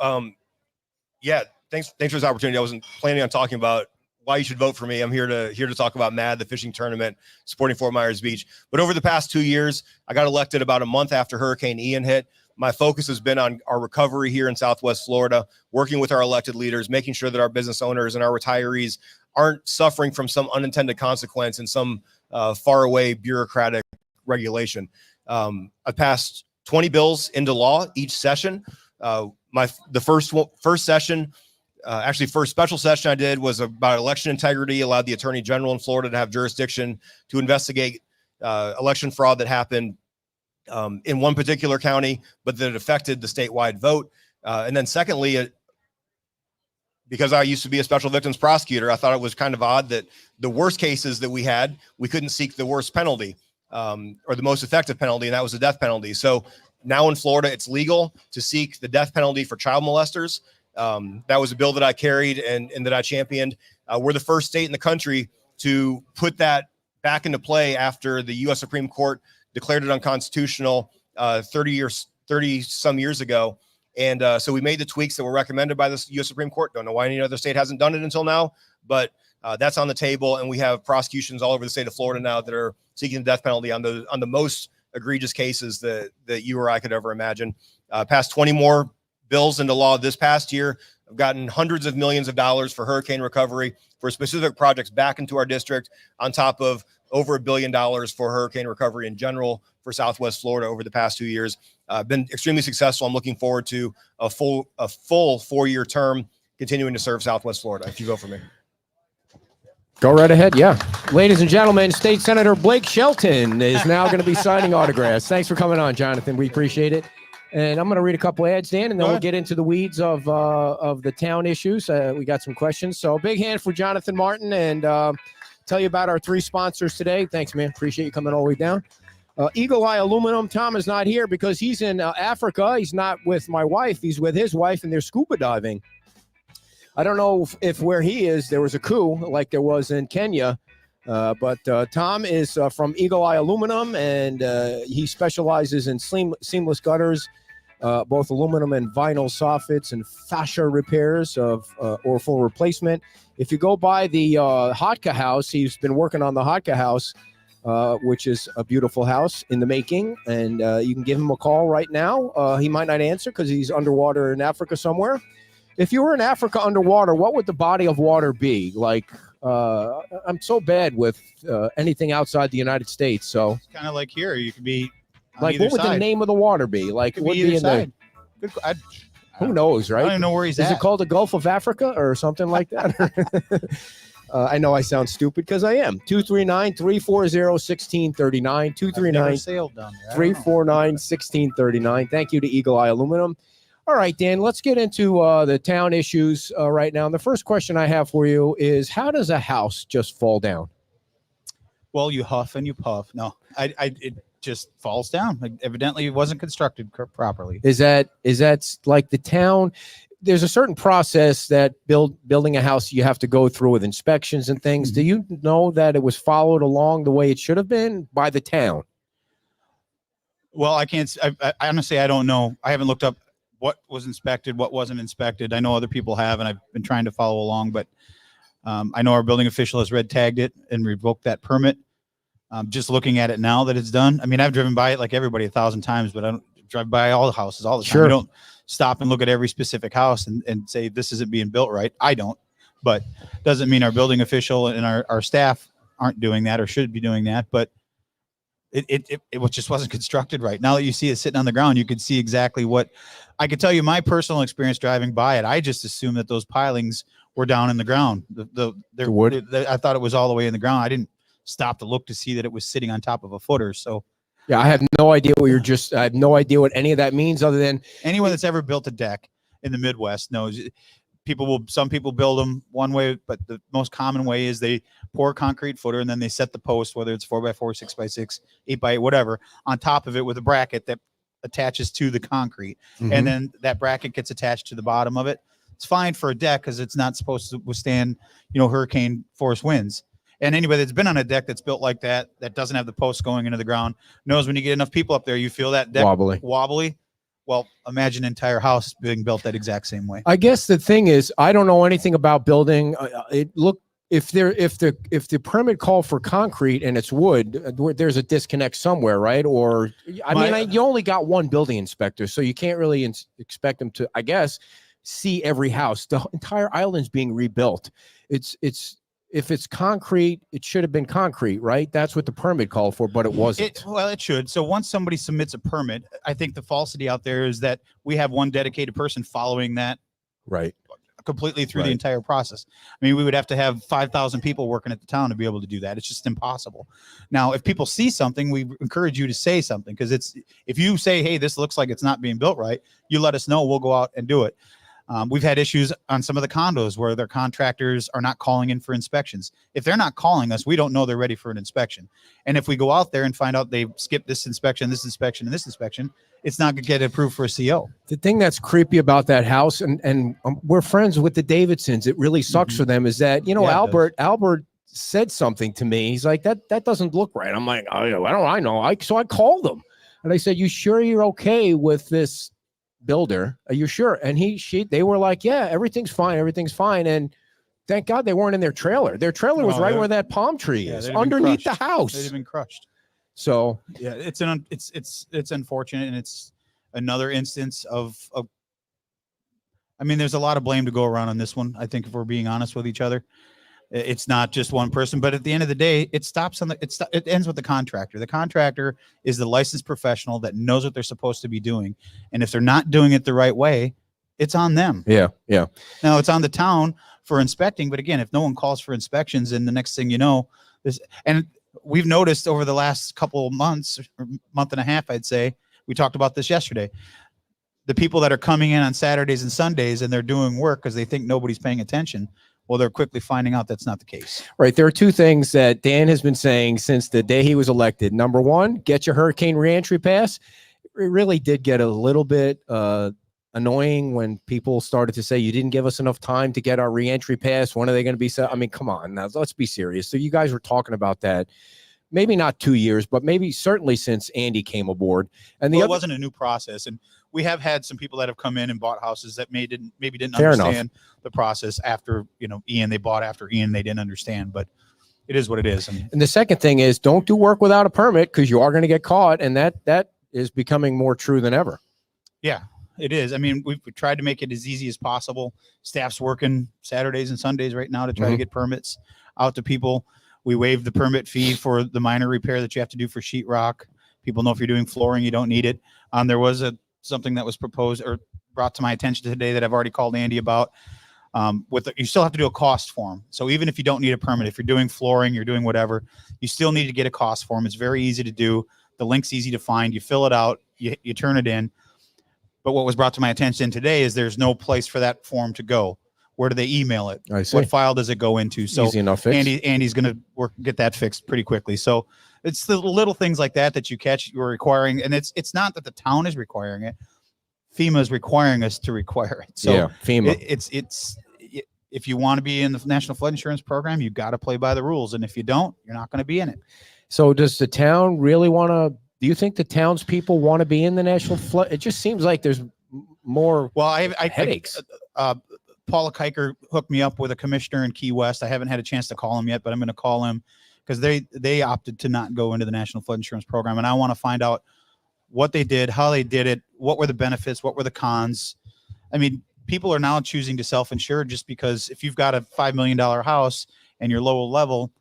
Yeah, thanks for this opportunity. I wasn't planning on talking about why you should vote for me. I'm here to talk about MAD, the fishing tournament, supporting Fort Myers Beach. But over the past 2 years, I got elected about a month after Hurricane Ian hit. My focus has been on our recovery here in Southwest Florida, working with our elected leaders, making sure that our business owners and our retirees aren't suffering from some unintended consequence and some faraway bureaucratic regulation. I passed 20 bills into law each session. The first session, actually first special session I did was about election integrity, allowed the Attorney General in Florida to have jurisdiction to investigate election fraud that happened in one particular county, but that affected the statewide vote. And then secondly, because I used to be a special victims prosecutor, I thought it was kind of odd that the worst cases that we had, we couldn't seek the worst penalty or the most effective penalty, and that was the death penalty. So now in Florida, it's legal to seek the death penalty for child molesters. That was a bill that I carried and that I championed. We're the first state in the country to put that back into play after the U.S. Supreme Court declared it unconstitutional 30 some years ago. And so we made the tweaks that were recommended by the U.S. Supreme Court. Don't know why any other state hasn't done it until now, but that's on the table. And we have prosecutions all over the state of Florida now that are seeking the death penalty on the most egregious cases that you or I could ever imagine. Passed 20 more bills into law this past year. I've gotten hundreds of millions of dollars for hurricane recovery for specific projects back into our district, on top of over $1 billion for hurricane recovery in general for Southwest Florida over the past 2 years. Been extremely successful. I'm looking forward to a full 4-year term continuing to serve Southwest Florida if you vote for me. Go right ahead. Yeah. Ladies and gentlemen, State Senator Blake Shelton is now going to be signing autographs. Thanks for coming on, Jonathan. We appreciate it. And I'm going to read a couple ads, Dan, and then we'll get into the weeds of the town issues. We got some questions. So big hand for Jonathan Martin, and tell you about our 3 sponsors today. Thanks, man. Appreciate you coming all the way down. Eagle Eye Aluminum. Tom is not here because he's in Africa. He's not with my wife. He's with his wife, and they're scuba diving. I don't know if where he is, there was a coup like there was in Kenya. But Tom is from Eagle Eye Aluminum, and he specializes in seamless gutters, both aluminum and vinyl soffits and fascia repairs or full replacement. If you go by the Hotka House, he's been working on the Hotka House, which is a beautiful house in the making, and you can give him a call right now. He might not answer because he's underwater in Africa somewhere. If you were in Africa underwater, what would the body of water be? Like, I'm so bad with anything outside the United States. So It's kind of like here. You could be on like, either what would side. the name of the water be? Like, it Could would be be either in side. the, who knows, I right? don't even know where he's Is at. it called the Gulf of Africa or something like that? I know I sound stupid because I am. 239-340-1639. I've never 239 sailed down there. I don't know. 349 1639. Thank you to Eagle Eye Aluminum. All right, Dan, let's get into the town issues right now. And the first question I have for you is, how does a house just fall down? Well, you huff and you puff. No, it just falls down. Like, evidently, it wasn't constructed properly. Is that like the town? There's a certain process that building a house you have to go through with inspections and things. Mm-hmm. Do you know that it was followed along the way it should have been by the town? Well, I can't. I honestly, I don't know. I haven't looked up what was inspected, what wasn't inspected. I know other people have, and I've been trying to follow along, but I know our building official has red tagged it and revoked that permit. Just looking at it now that it's done. I mean, I've driven by it like everybody 1,000 times, but I don't drive by all the houses all the time. Sure. I don't stop and look at every specific house and say this isn't being built right. I don't, but doesn't mean our building official and our staff aren't doing that or should be doing that. But it just wasn't constructed right. Now that you see it sitting on the ground, you could see exactly what I could tell you. My personal experience driving by it, I just assumed that those pilings were down in the ground. The wood. I thought it was all the way in the ground. I didn't stop to look to see that it was sitting on top of a footer. So yeah, I have no idea what I have no idea what any of that means, other than anyone that's ever built a deck in the Midwest knows some people build them one way, but the most common way is they pour a concrete footer and then they set the post, whether it's 4x4, 6x6, 8x8, whatever, on top of it with a bracket that attaches to the concrete. Mm-hmm. And then that bracket gets attached to the bottom of it. It's fine for a deck because it's not supposed to withstand, hurricane force winds. And anybody that's been on a deck that's built like that doesn't have the posts going into the ground, knows when you get enough people up there, you feel that deck wobbly. Well, imagine an entire house being built that exact same way. I guess the thing is, I don't know anything about building. If the permit called for concrete and it's wood, there's a disconnect somewhere, right? Or you only got one building inspector, so you can't really expect them to, I guess, see every house. The entire island's being rebuilt. If it's concrete, it should have been concrete, right? That's what the permit called for, but it wasn't. It should. So once somebody submits a permit, I think the falsity out there is that we have one dedicated person following that right completely through the entire process. I mean, we would have to have 5,000 people working at the town to be able to do that. It's just impossible. Now, if people see something, we encourage you to say something, because if you say, hey, this looks like it's not being built right, you let us know. We'll go out and do it. We've had issues on some of the condos where their contractors are not calling in for inspections. If they're not calling us, we don't know they're ready for an inspection. And if we go out there and find out they've skipped this inspection, and this inspection, it's not going to get approved for a CO. The thing that's creepy about that house, and we're friends with the Davidsons, it really sucks for them, is that, Albert said something to me. He's like, that doesn't look right. I'm like, I know. So I called him and I said, you sure you're okay with this builder? Are you sure? And they were like, yeah, everything's fine. And thank God they weren't in their trailer. Their trailer was right where that palm tree is, underneath the house. They'd have been crushed. So yeah, it's unfortunate, and it's another instance of I mean, there's a lot of blame to go around on this one. I think if we're being honest with each other, it's not just one person, but at the end of the day, it ends with the contractor. The contractor is the licensed professional that knows what they're supposed to be doing. And if they're not doing it the right way, it's on them. Yeah. Yeah. Now it's on the town for inspecting. But again, if no one calls for inspections, and the next thing you know, and we've noticed over the last couple of months, or month and a half, I'd say, we talked about this yesterday. The people that are coming in on Saturdays and Sundays and they're doing work because they think nobody's paying attention. Well, they're quickly finding out that's not the case. Right. There are two things that Dan has been saying since the day he was elected. Number one, get your hurricane reentry pass. It really did get a little bit annoying when people started to say, you didn't give us enough time to get our reentry pass. When are they going to be set? I mean, come on now, let's be serious. So you guys were talking about that. Maybe not 2 years, but maybe certainly since Andy came aboard. And it wasn't a new process. And we have had some people that have come in and bought houses that maybe didn't understand the process after, Ian, they bought after Ian, they didn't understand, but it is what it is. And the second thing is, don't do work without a permit, because you are going to get caught. And that is becoming more true than ever. Yeah, it is. I mean, we've tried to make it as easy as possible. Staff's working Saturdays and Sundays right now to try to get permits out to people. We waived the permit fee for the minor repair that you have to do for sheetrock. People know if you're doing flooring, you don't need it. There was something that was proposed or brought to my attention today that I've already called Andy about. You still have to do a cost form. So even if you don't need a permit, if you're doing flooring, you're doing whatever, you still need to get a cost form. It's very easy to do. The link's easy to find. You fill it out, you turn it in. But what was brought to my attention today is there's no place for that form to go. Where do they email it? I see. What file does it go into? So easy enough fix. Andy's going to get that fixed pretty quickly. So it's the little things like that you catch. You're requiring, and it's not that the town is requiring it. FEMA is requiring us to require it. So yeah, FEMA. If you want to be in the National Flood Insurance Program, you got to play by the rules, and if you don't, you're not going to be in it. So does the town really want to? Do you think the townspeople want to be in the National Flood? It just seems like there's more. Well, I headaches. Paula Kiker hooked me up with a commissioner in Key West. I haven't had a chance to call him yet, but I'm going to call him because they opted to not go into the National Flood Insurance Program. And I want to find out what they did, how they did it, what were the benefits, what were the cons. I mean, people are now choosing to self-insure just because if you've got a $5 million house and your lower level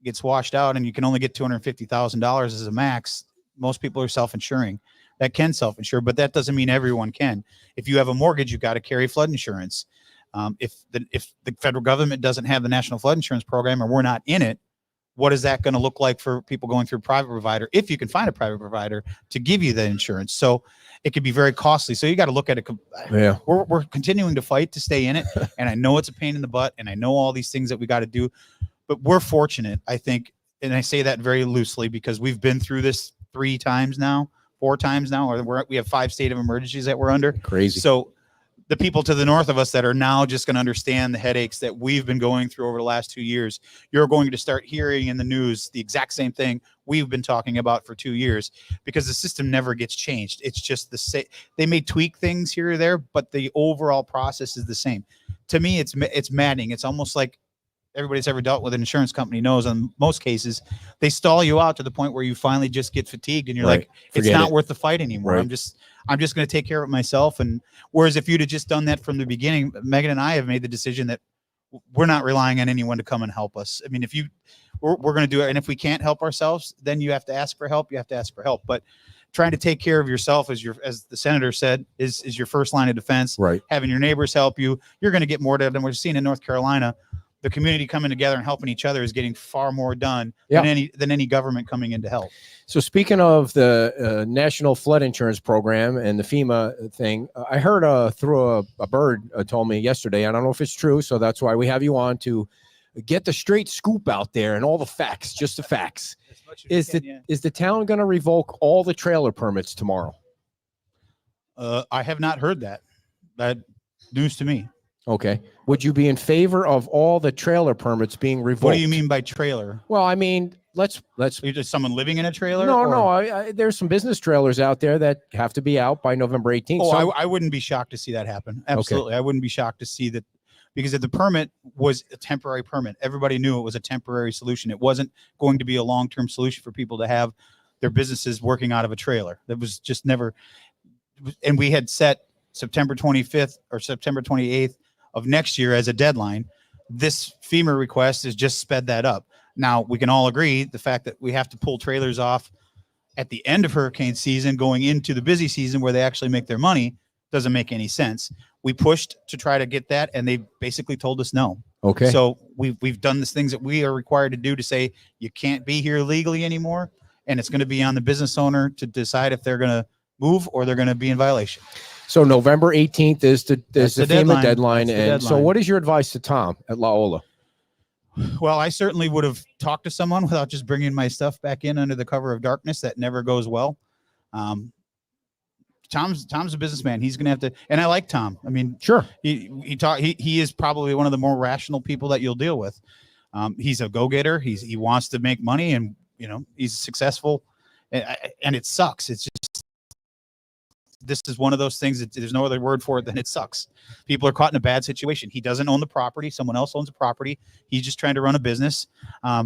gets washed out and you can only get $250,000 as a max, most people are self-insuring. That can self-insure, but that doesn't mean everyone can. If you have a mortgage, you've got to carry flood insurance. If the federal government doesn't have the National Flood Insurance Program or we're not in it, what is that going to look like for people going through a private provider, if you can find a private provider to give you the insurance? So it could be very costly. So you got to look at it. Yeah. We're continuing to fight to stay in it. And I know it's a pain in the butt and I know all these things that we got to do, but we're fortunate, I think. And I say that very loosely because we've been through this 4 times now, or we have 5 state of emergencies that we're under. Crazy. So the people to the north of us that are now just going to understand the headaches that we've been going through over the last 2 years, you're going to start hearing in the news the exact same thing we've been talking about for 2 years, because the system never gets changed. It's just the same. They may tweak things here or there, but the overall process is the same. To me, it's maddening. It's almost like everybody's ever dealt with an insurance company knows in most cases, they stall you out to the point where you finally just get fatigued and you're like, it's not worth the fight anymore. Right. I'm just going to take care of it myself. And whereas if you'd have just done that from the beginning, Megan and I have made the decision that we're not relying on anyone to come and help us. I mean, we're going to do it. And if we can't help ourselves, then you have to ask for help. You have to ask for help. But trying to take care of yourself, as the senator said, is your first line of defense. Right. Having your neighbors help you, you're going to get more done. We're seeing in North Carolina, the community coming together and helping each other is getting far more done than any government coming in to help. So speaking of the National Flood Insurance Program and the FEMA thing, I heard through a bird told me yesterday, I don't know if it's true, so that's why we have you on, to get the straight scoop out there and all the facts, just the facts. Is the town going to revoke all the trailer permits tomorrow? I have not heard that. That news to me. Okay. Would you be in favor of all the trailer permits being revoked? What do you mean by trailer? Well, I mean, let's. You're just someone living in a trailer? No, or? no. There's some business trailers out there that have to be out by November 18th. Oh, I wouldn't be shocked to see that happen. Absolutely. Okay. I wouldn't be shocked to see that, because if the permit was a temporary permit, everybody knew it was a temporary solution. It wasn't going to be a long-term solution for people to have their businesses working out of a trailer. That was just never. And we had set September 25th or September 28th of next year as a deadline. This FEMA request has just sped that up. Now, we can all agree the fact that we have to pull trailers off at the end of hurricane season going into the busy season where they actually make their money doesn't make any sense. We pushed to try to get that, and they basically told us no. Okay. So we've done the things that we are required to do to say you can't be here legally anymore, and it's going to be on the business owner to decide if they're going to move or they're going to be in violation. So November 18th is the FEMA deadline. So what is your advice to Tom at La Ola? Well, I certainly would have talked to someone without just bringing my stuff back in under the cover of darkness. That never goes well. Tom's a businessman. He's going to have to, and I like Tom. I mean, sure. He is probably one of the more rational people that you'll deal with. He's a go-getter. He wants to make money, and he's successful, and it sucks. It's just, this is one of those things that there's no other word for it than it sucks. People are caught in a bad situation. He doesn't own the property. Someone else owns the property. He's just trying to run a business. At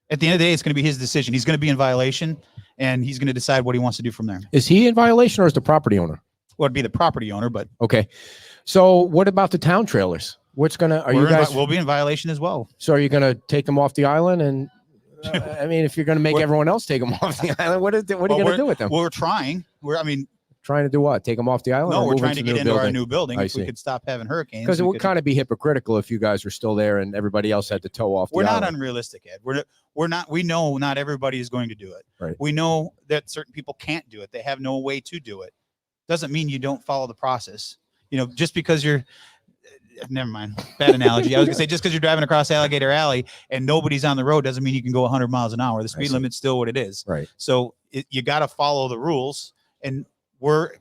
the end of the day, it's going to be his decision. He's going to be in violation, and he's going to decide what he wants to do from there. Is he in violation, or is the property owner? Well, it'd be the property owner, but okay. So what about the town trailers? We'll be in violation as well. So are you going to take them off the island? And I mean, if you're going to make everyone else take them off the island, what are you going to do with them? We're trying. Trying to do what? Take them off the island? No, we're trying to get into our new building. If we could stop having hurricanes. Because it would kind of be hypocritical if you guys were still there and everybody else had to tow off the island. We're not unrealistic, Ed. We're not. We know not everybody is going to do it. Right. We know that certain people can't do it. They have no way to do it. Doesn't mean you don't follow the process. Just because you're. Never mind. Bad analogy. I was gonna say just because you're driving across Alligator Alley and nobody's on the road doesn't mean you can go 100 miles an hour. The speed limit's still what it is. Right. So you got to follow the rules, and we're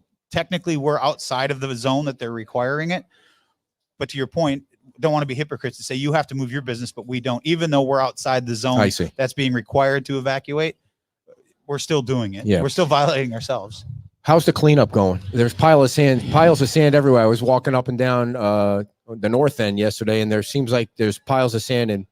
outside of the zone that they're requiring it. But to your point, don't want to be hypocrites to say you have to move your business, but we don't. Even though we're outside the zone that's being required to evacuate, we're still doing it. Yeah. We're still violating ourselves. How's the cleanup going? There's piles of sand everywhere. I was walking up and down the north end yesterday, and there seems like there's piles of sand in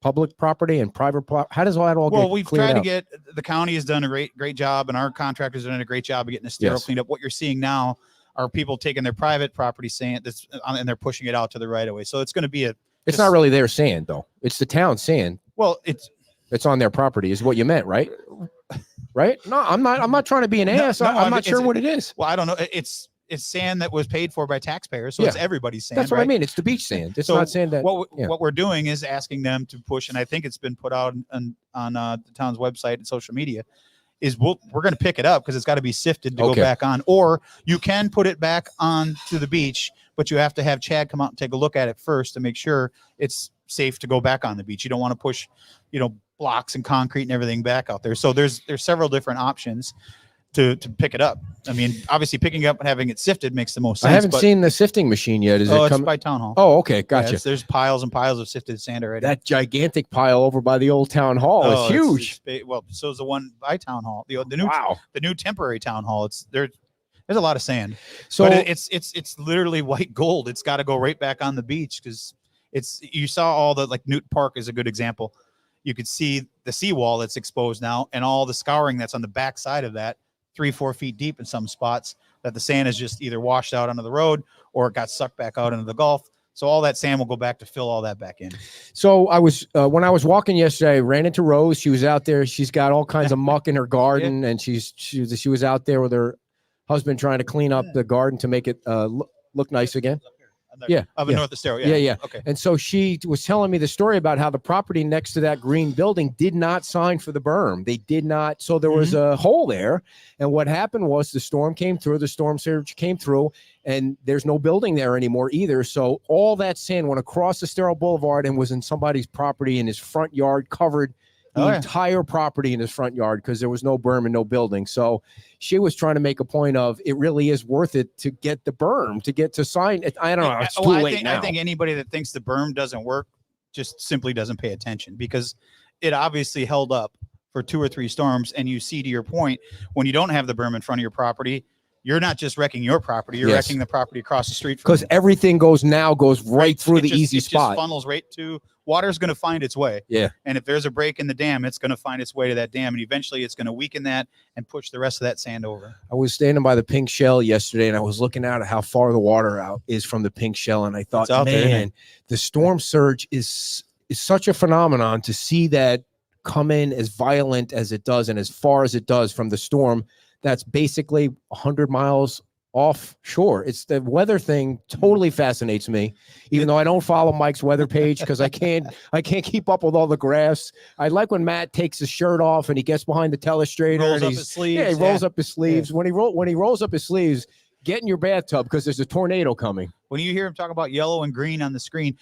public property and private property. How does all that all get cleared out? Well, we've tried to get, the county has done a great job, and our contractors have done a great job of getting the sterile cleaned up. What you're seeing now are people taking their private property sand and they're pushing it out to the right of way. So it's going to be it's not really their sand though. It's the town sand. Well, it's on their property is what you meant, right? Right? No, I'm not trying to be an ass. I'm not sure what it is. Well, I don't know. It's sand that was paid for by taxpayers, so it's everybody's sand. That's what I mean. It's the beach sand. It's not sand that. What we're doing is asking them to push, and I think it's been put out on the town's website and social media. Is we're going to pick it up because it's got to be sifted to go back on, or you can put it back on to the beach, but you have to have Chad come out and take a look at it first to make sure it's safe to go back on the beach. You don't want to push, blocks and concrete and everything back out there. So there's several different options to pick it up. I mean, obviously picking it up and having it sifted makes the most sense. I haven't seen the sifting machine yet. It's by town hall. Oh, okay. Gotcha. There's piles and piles of sifted sand already. That gigantic pile over by the old town hall is huge. So is the one by town hall. The new temporary town hall. There's a lot of sand. So but it's literally white gold. It's got to go right back on the beach because you saw all the, like Newton Park is a good example. You could see the seawall that's exposed now and all the scouring that's on the back side of that, 3-4 feet deep in some spots, that the sand is just either washed out onto the road or it got sucked back out into the Gulf. So all that sand will go back to fill all that back in. So I was when I was walking yesterday, I ran into Rose. She was out there. She's got all kinds of muck in her garden, and she was out there with her husband trying to clean up the garden to make it look nice again. North of Stereo. Yeah. Okay. And so she was telling me the story about how the property next to that green building did not sign for the berm. They did not. So there was a hole there. And what happened was the storm came through, the storm surge came through, and there's no building there anymore either. So all that sand went across the Sterile Boulevard and was in somebody's property in his front yard, covered the Oh, yeah. entire property in his front yard because there was no berm and no building. So she was trying to make a point of it really is worth it to get the berm, to get to sign it. I don't know. It's too late now. I think anybody that thinks the berm doesn't work just simply doesn't pay attention, because it obviously held up for 2 or 3 storms. And you see, to your point, when you don't have the berm in front of your property, you're not just wrecking your property, you're wrecking the property across the street. Because everything goes right through the easy spot. Just funnels right to water's going to find its way. Yeah. And if there's a break in the dam, it's going to find its way to that dam. And eventually it's going to weaken that and push the rest of that sand over. I was standing by the pink shell yesterday and I was looking out at how far the water out is from the pink shell. And I thought, man, the storm surge is such a phenomenon to see that come in as violent as it does and as far as it does from the storm. That's basically 100 miles offshore. It's the weather thing totally fascinates me, even though I don't follow Mike's weather page because I can't keep up with all the graphs. I like when Matt takes his shirt off and he gets behind the telestrator Rolls and up his sleeves. he rolls up his sleeves. When he rolls up his sleeves, get in your bathtub because there's a tornado coming. When you hear him talk about yellow and green on the screen,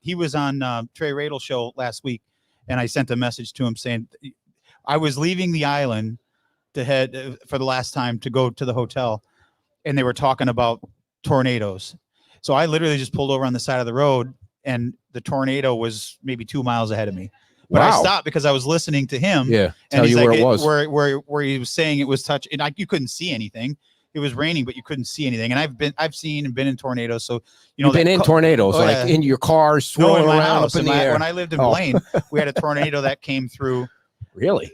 he was on Trey Radel show last week, and I sent a message to him saying I was leaving the island to head for the last time to go to the hotel, and they were talking about tornadoes. So I literally just pulled over on the side of the road, and the tornado was maybe 2 miles ahead of me. But I stopped because I was listening to him. Yeah, and he's where like, it was, where he was saying it was touch, and you couldn't see anything. It was raining, but you couldn't see anything. And I've seen and been in tornadoes. So you've been in tornadoes, in your car swirling around up in the air. When I lived in Blaine, we had a tornado that came through. Really?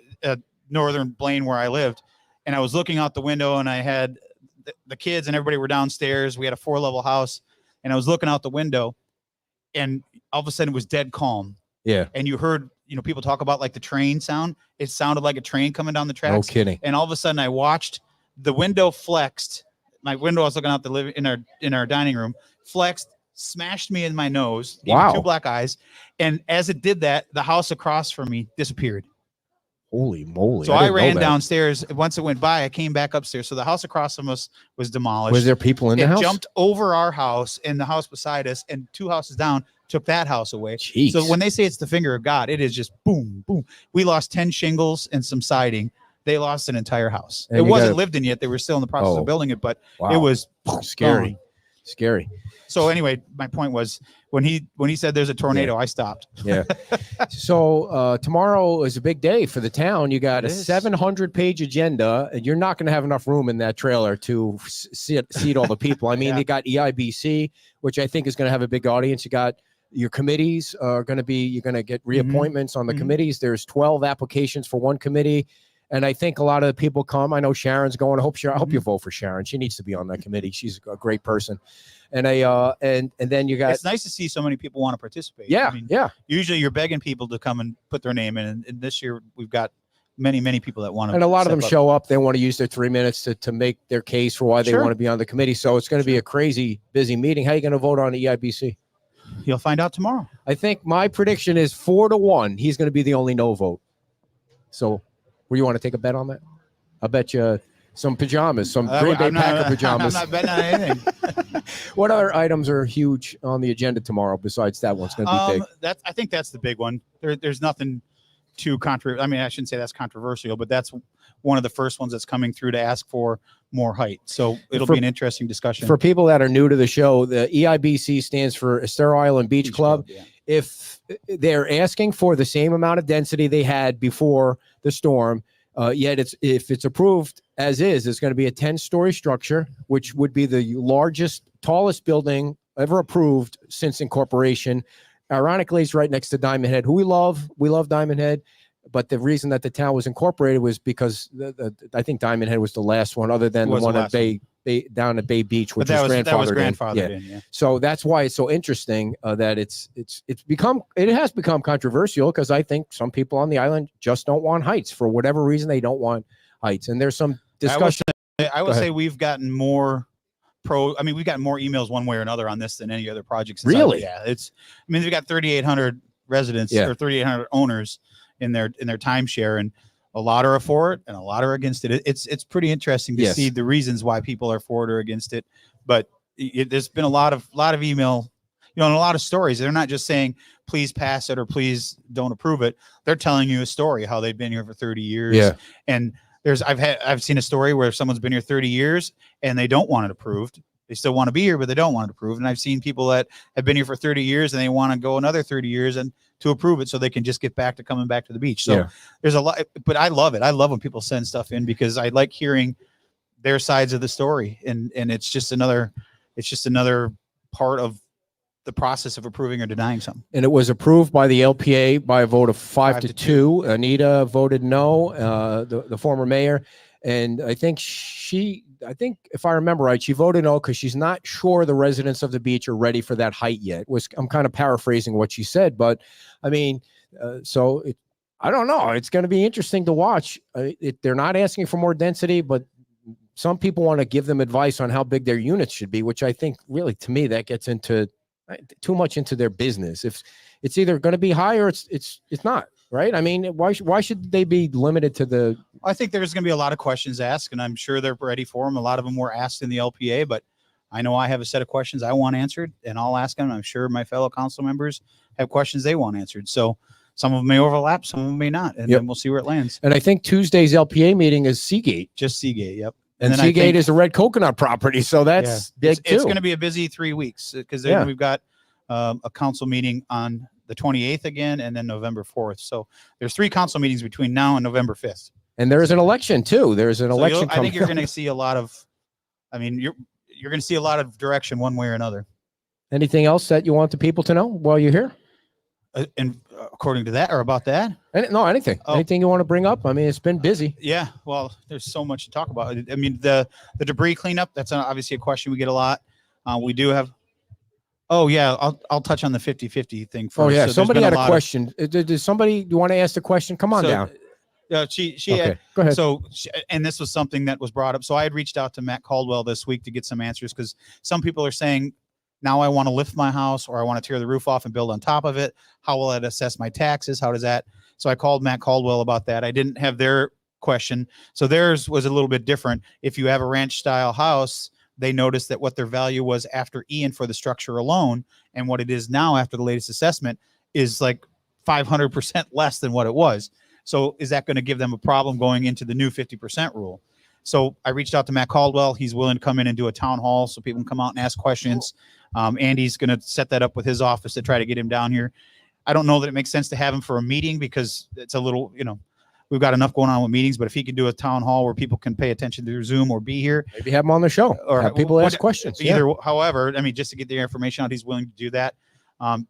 Northern Blaine, where I lived. And I was looking out the window, and I had the kids and everybody were downstairs. We had a 4-level house, and I was looking out the window, and all of a sudden it was dead calm. Yeah. And you heard, people talk about like the train sound. It sounded like a train coming down the tracks. No kidding. And all of a sudden I watched the window flexed. My window, I was looking out the in our dining room, flexed, smashed me in my nose, gave me 2 black eyes. And as it did that, the house across from me disappeared. Holy moly. So I ran downstairs. Once it went by, I came back upstairs. So the house across from us was demolished. Was there people in the house? It jumped over our house and the house beside us, and 2 houses down took that house away. Jeez. So when they say it's the finger of God, it is just boom, boom. We lost 10 shingles and some siding. They lost an entire house. And it wasn't lived in yet. They were still in the process of building it, but it was scary. Scary. So anyway, my point was when he said there's a tornado, I stopped. Yeah. So tomorrow is a big day for the town. You got a 700-page agenda, and you're not going to have enough room in that trailer to seat all the people. I mean, they got EIBC, which I think is going to have a big audience. You got your committees are going to be, you're going to get reappointments on the committees. There's 12 applications for one committee. And I think a lot of the people come. I know Sharon's going. I hope you vote for Sharon. She needs to be on that committee. She's a great person. And and then you got. It's nice to see so many people want to participate. Yeah, I mean, usually you're begging people to come and put their name in. And this year we've got many people that want to. And a lot of them show up. They want to use their 3 minutes to make their case for why they want to be on the committee. So it's going to be a crazy busy meeting. How are you going to vote on the EIBC? You'll find out tomorrow. I think my prediction is 4-1. He's going to be the only no vote. So. Where you want to take a bet on that? I'll bet you some pajamas, some Green Bay Packer pajamas. I'm not betting on anything. What other items are huge on the agenda tomorrow besides that one? It's going to be big. I think that's the big one. There's nothing too controversial. I mean, I shouldn't say that's controversial, but that's one of the first ones that's coming through to ask for more height. So it'll be an interesting discussion. For people that are new to the show, the EIBC stands for Estero Island Beach Club. Yeah. If they're asking for the same amount of density they had before the storm, yet if it's approved as is, it's going to be a 10-story structure, which would be the largest, tallest building ever approved since incorporation. Ironically, it's right next to Diamond Head, who we love. We love Diamond Head. But the reason that the town was incorporated was because I think Diamond Head was the last one, other than the one at down at Bay Beach, which was grandfathered in. Yeah. So that's why it's so interesting that it has become controversial, because I think some people on the island just don't want heights for whatever reason. They don't want heights, and there's some discussion. I would say we've gotten more we've gotten more emails one way or another on this than any other projects. Really? Yeah. We've got 3,800 residents or 3,800 owners in their timeshare, and a lot are for it and a lot are against it. It's pretty interesting to see the reasons why people are for it or against it. But there's been a lot of email. in a lot of stories, they're not just saying, please pass it or please don't approve it. They're telling you a story, how they've been here for 30 years. Yeah. And I've seen a story where someone's been here 30 years and they don't want it approved. They still want to be here, but they don't want it approved. And I've seen people that have been here for 30 years and they want to go another 30 years and to approve it so they can just get back to coming back to the beach. So there's a lot, but I love it. I love when people send stuff in because I like hearing their sides of the story. And it's just another part of the process of approving or denying something. And it was approved by the LPA by a vote of 5-2. Anita voted no, the former mayor. And I think if I remember right, she voted no because she's not sure the residents of the beach are ready for that height yet. I'm kind of paraphrasing what she said, but I mean, I don't know. It's going to be interesting to watch. They're not asking for more density, but some people want to give them advice on how big their units should be, which I think really, to me, that gets into too much into their business. If it's either going to be high or it's not, right? I mean, why should they be limited to the? I think there's going to be a lot of questions asked, and I'm sure they're ready for them. A lot of them were asked in the LPA, but I know I have a set of questions I want answered, and I'll ask them. I'm sure my fellow council members have questions they want answered. So some of them may overlap, some of them may not, and then we'll see where it lands. And I think Tuesday's LPA meeting is Seagate. Just Seagate, yep. And Seagate is a red coconut property, so that's big too. It's going to be a busy 3 weeks because we've got a council meeting on the 28th again, and then November 4th. So there's 3 council meetings between now and November 5th. And there's an election too. There's an election. I think you're going to see a lot of. I mean, you're going to see a lot of direction one way or another. Anything else that you want the people to know while you're here? And according to that or about that? No, anything. Anything you want to bring up? I mean, it's been busy. Yeah. Well, there's so much to talk about. I mean, the debris cleanup, that's obviously a question we get a lot. We do have. Oh, yeah. I'll touch on the 50-50 thing first. Oh, yeah. So somebody had a question. Did somebody, you want to ask the question? Come on down. She okay, had, go ahead. So, and this was something that was brought up. So I had reached out to Matt Caldwell this week to get some answers because some people are saying, now I want to lift my house or I want to tear the roof off and build on top of it. How will it assess my taxes? How does that? So I called Matt Caldwell about that. I didn't have their question. So theirs was a little bit different. If you have a ranch style house, they noticed that what their value was after Ian for the structure alone and what it is now after the latest assessment is like 500% less than what it was. So is that going to give them a problem going into the new 50% rule? So I reached out to Matt Caldwell. He's willing to come in and do a town hall so people can come out and ask questions. Andy's going to set that up with his office to try to get him down here. I don't know that it makes sense to have him for a meeting because it's a little, we've got enough going on with meetings, but if he could do a town hall where people can pay attention to Zoom or be here. Maybe have him on the show or have people ask questions. However, I mean, just to get the information out, he's willing to do that.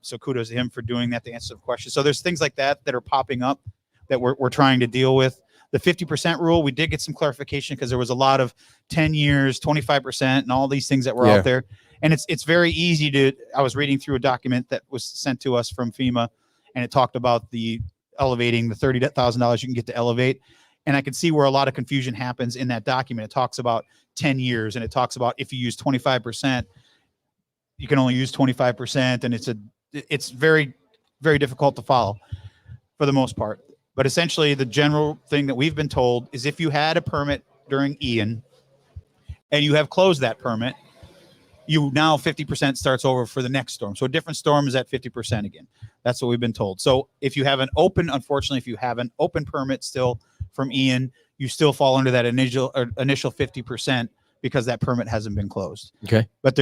So kudos to him for doing that to answer some questions. So there's things like that are popping up that we're trying to deal with. The 50% rule, we did get some clarification because there was a lot of 10 years, 25%, and all these things that were out there. And it's very easy to, I was reading through a document that was sent to us from FEMA, and it talked about the elevating the $30,000 you can get to elevate. And I could see where a lot of confusion happens in that document. It talks about 10 years, and it talks about if you use 25%, you can only use 25%. And it's very, very difficult to follow for the most part. But essentially, the general thing that we've been told is if you had a permit during Ian and you have closed that permit, you now 50% starts over for the next storm. So a different storm is at 50% again. That's what we've been told. So if you have an open, unfortunately, if you have an open permit still from Ian, you still fall under that initial 50% because that permit hasn't been closed. Okay. But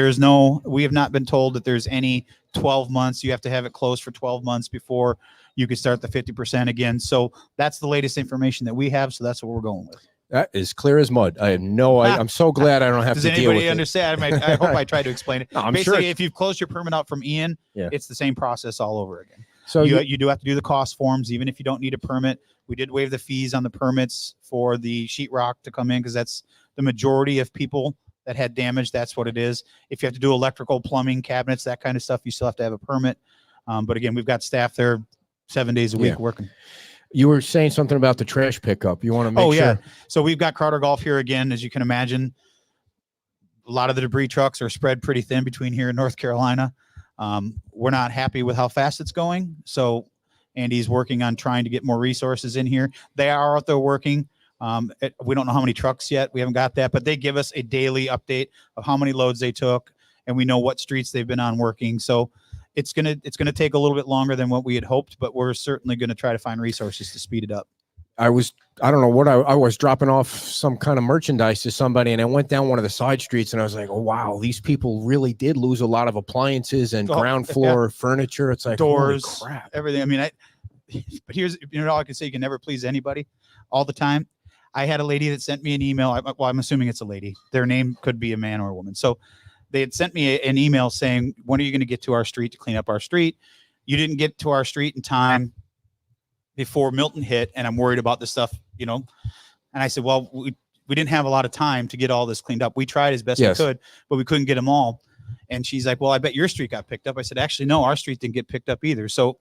we have not been told that there's any 12 months. You have to have it closed for 12 months before you can start the 50% again. So that's the latest information that we have. So that's what we're going with. That is clear as mud. I have I'm so glad I don't have to deal with it. Does anybody understand? I hope I tried to explain it. No, I'm Basically, sure. if you've closed your permit out from Ian, it's the same process all over again. So you do have to do the cost forms, even if you don't need a permit. We did waive the fees on the permits for the sheetrock to come in because that's the majority of people that had damage. That's what it is. If you have to do electrical, plumbing, cabinets, that kind of stuff, you still have to have a permit. But again, we've got staff there 7 days a week working. You were saying something about the trash pickup. You want to make sure. Yeah. So we've got Carter Golf here again, as you can imagine. A lot of the debris trucks are spread pretty thin between here and North Carolina. We're not happy with how fast it's going. So Andy's working on trying to get more resources in here. They are out there working. We don't know how many trucks yet. We haven't got that, but they give us a daily update of how many loads they took, and we know what streets they've been on working. So it's gonna take a little bit longer than what we had hoped, but we're certainly going to try to find resources to speed it up. I don't know what I was dropping off some kind of merchandise to somebody, and I went down one of the side streets, and I was like, oh, wow, these people really did lose a lot of appliances and ground floor furniture. It's like, doors, holy crap. everything. I mean, but here's, all I can say, you can never please anybody all the time. I had a lady that sent me an email. Well, I'm assuming it's a lady. Their name could be a man or a woman. So they had sent me an email saying, when are you going to get to our street to clean up our street? You didn't get to our street in time before Milton hit, and I'm worried about this stuff, And I said, well, we didn't have a lot of time to get all this cleaned up. We tried as best we could, but we couldn't get them all. And she's like, well, I bet your street got picked up. I said, actually, no, our street didn't get picked up either. So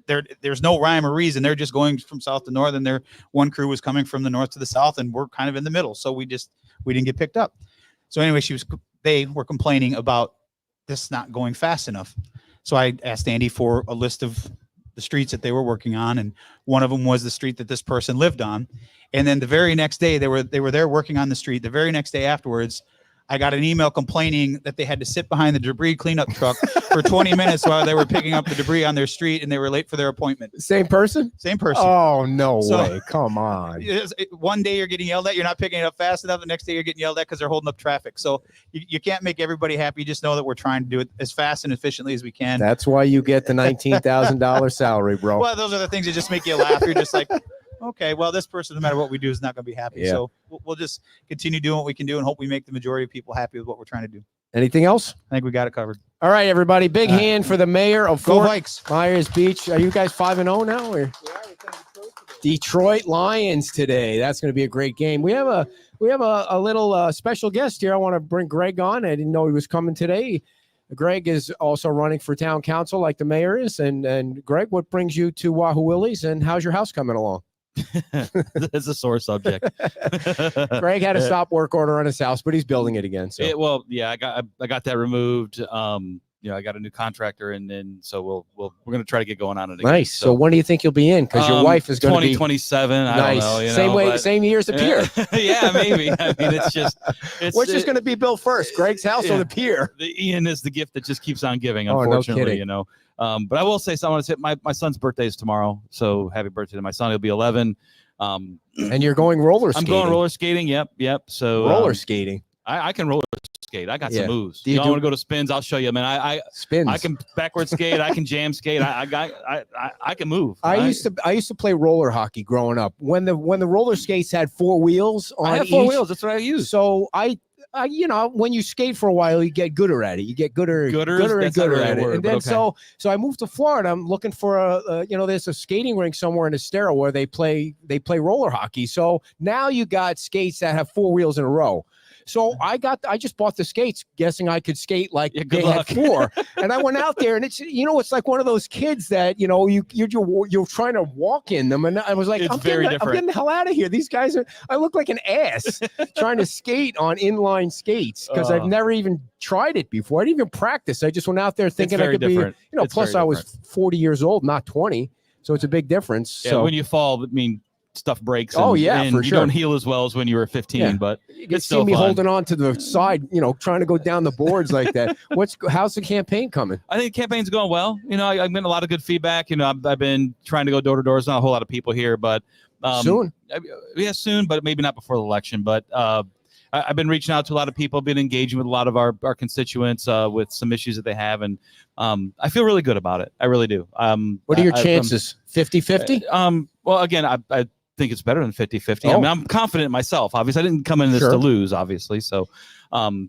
there's no rhyme or reason. They're just going from south to north, and one crew was coming from the north to the south, and we're kind of in the middle. So we didn't get picked up. So anyway, they were complaining about this not going fast enough. So I asked Andy for a list of the streets that they were working on, and one of them was the street that this person lived on. And then the very next day, they were there working on the street. The very next day afterwards, I got an email complaining that they had to sit behind the debris cleanup truck for 20 minutes while they were picking up the debris on their street, and they were late for their appointment. Same person? Same person. Oh, no way. Come on. One day you're getting yelled at, you're not picking it up fast enough. The next day you're getting yelled at because they're holding up traffic. So you can't make everybody happy. You just know that we're trying to do it as fast and efficiently as we can. That's why you get the $19,000 salary, bro. Well, those are the things that just make you laugh. You're just like, okay, well, this person, no matter what we do, is not going to be happy. Yeah. So we'll just continue doing what we can do and hope we make the majority of people happy with what we're trying to do. Anything else? I think we got it covered. All right, everybody. Big hand for the mayor of Go Fort Myers Beach. Are you guys 5-0 now? Or? Detroit Lions today. That's going to be a great game. We have a little special guest here. I want to bring Greg on. I didn't know he was coming today. Greg is also running for town council like the mayor is. And Greg, what brings you to Wahoo Willie's, and how's your house coming along? That's a sore subject. Greg had a stop work order on his house, but he's building it again. So I got that removed. I got a new contractor, and then so we're gonna try to get going on it again. Nice. So when do you think you'll be in? Because your wife is going to be 2027. Nice. I don't know. Same year as the pier. Yeah, maybe. I mean, which is going to be built first, Greg's house or the pier? The Ian is the gift that just keeps on giving. Unfortunately, no but I will say, someone said my son's birthday is tomorrow, so happy birthday to my son. He'll be 11. And you're going roller skating. I'm going roller skating. Yep. So roller skating. I can roller skate. I got some moves. Do you want to go to spins? I'll show you. Man, I spins. I can backward skate. I can jam skate. I can move. I used to play roller hockey growing up. When the roller skates had 4 wheels on I have 4 wheels. That's what I use. So when you skate for a while, you get gooder at it. You get gooder and gooder at it. And then so I moved to Florida. I'm looking for there's a skating rink somewhere in Estero where they play roller hockey. So now you got skates that have 4 wheels in a row. So I just bought the skates, guessing I could skate like they had 4. And I went out there, and it's like one of those kids that you're trying to walk in them, and I was like, I'm getting the hell out of here. These guys I look like an ass trying to skate on inline skates because I've never even tried it before. I didn't even practice. I just went out there thinking I could be, plus I was 40 years old, not 20, so it's a big difference. Yeah, so when you fall, I mean, stuff breaks. And, for sure. You don't heal as well as when you were 15, but you can see me holding on to the side, trying to go down the boards like that. How's the campaign coming? I think the campaign's going well. I'm getting a lot of good feedback. I've been trying to go door to door. There's not a whole lot of people here, but soon. Yeah, soon, but maybe not before the election. But I've been reaching out to a lot of people, been engaging with a lot of our constituents with some issues that they have, and I feel really good about it. I really do. What are your chances? 50-50? Well, again, I think it's better than 50-50. I mean, I'm confident in myself. Obviously, I didn't come in this to lose, obviously. So, I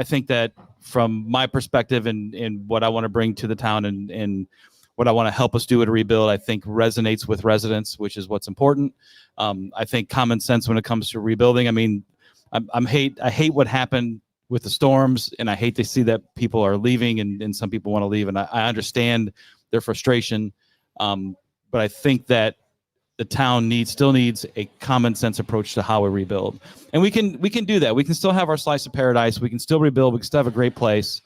think that from my perspective and what I want to bring to the town and what I want to help us do at a rebuild, I think resonates with residents, which is what's important. I think common sense when it comes to rebuilding. I mean, I hate what happened with the storms, and I hate to see that people are leaving and some people want to leave, and I understand their frustration. But I think that the town still needs a common sense approach to how we rebuild, and we can do that. We can still have our slice of paradise. We can still rebuild. We can still have a great place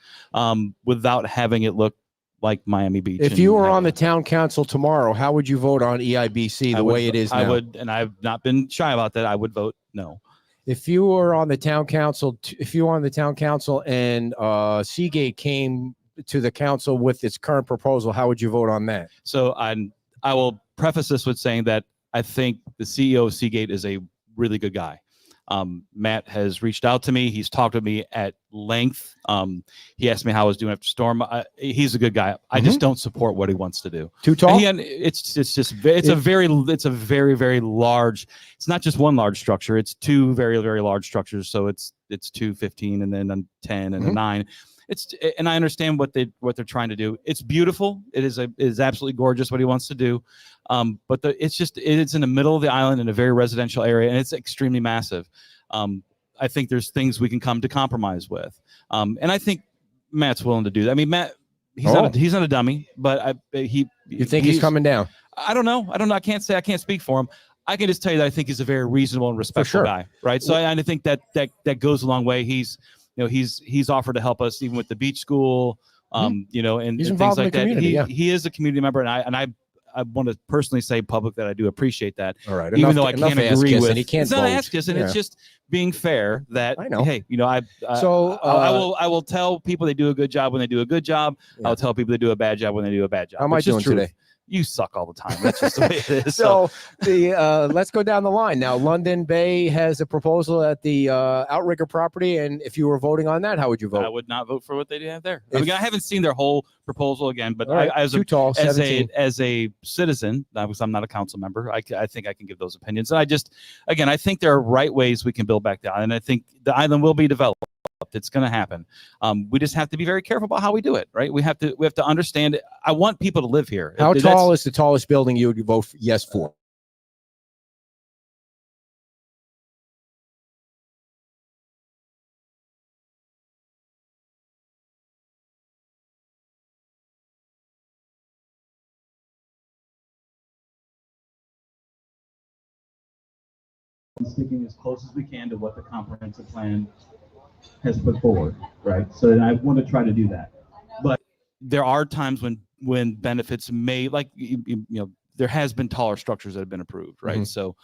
without having it look like Miami Beach. If you were on the town council tomorrow, how would you vote on EIBC the way it is now? I would, and I've not been shy about that. I would vote no. If you were on the town council, and Seagate came to the council with its current proposal, how would you vote on that? So I will preface this with saying that I think the CEO of Seagate is a really good guy. Matt has reached out to me. He's talked to me at length. He asked me how I was doing after storm. He's a good guy. I just don't support what he wants to do. Too tall? It's a very, very large. It's not just one large structure. It's two very, very large structures. So it's 215 and then a 10 and a 9. And I understand what they're trying to do. It's beautiful. It is absolutely gorgeous what he wants to do. But it's in the middle of the island in a very residential area, and it's extremely massive. I think there's things we can come to compromise with. And I think Matt's willing to do that. I mean, Matt, he's not a dummy, but you think he's coming down? I don't know. I can't speak for him. I can just tell you that I think he's a very reasonable and respectful guy. Right. So I think that goes a long way. He's offered to help us even with the beach school, and things like that. He is a community member, and I want to personally say public that I do appreciate that. All right. Even though I can't agree with, he can't it's not ask us, and it's just being fair that, I know. Hey, I will tell people they do a good job when they do a good job. Yeah. I'll tell people they do a bad job when they do a bad job. How am I doing today? You suck all the time. That's just the way it is. So let's go down the line now. London Bay has a proposal at the Outrigger property, and if you were voting on that, how would you vote? I would not vote for what they have there. I haven't seen their whole proposal again, but right. as a citizen, because I'm not a council member, I think I can give those opinions. And I think there are right ways we can build back the island. I think the island will be developed. It's going to happen. We just have to be very careful about how we do it, right? We have to understand it. I want people to live here. How tall is the tallest building you would vote yes for? Sticking as close as we can to what the comprehensive plan has put forward, right? So I want to try to do that. But there are times when benefits may, like, there has been taller structures that have been approved, right? So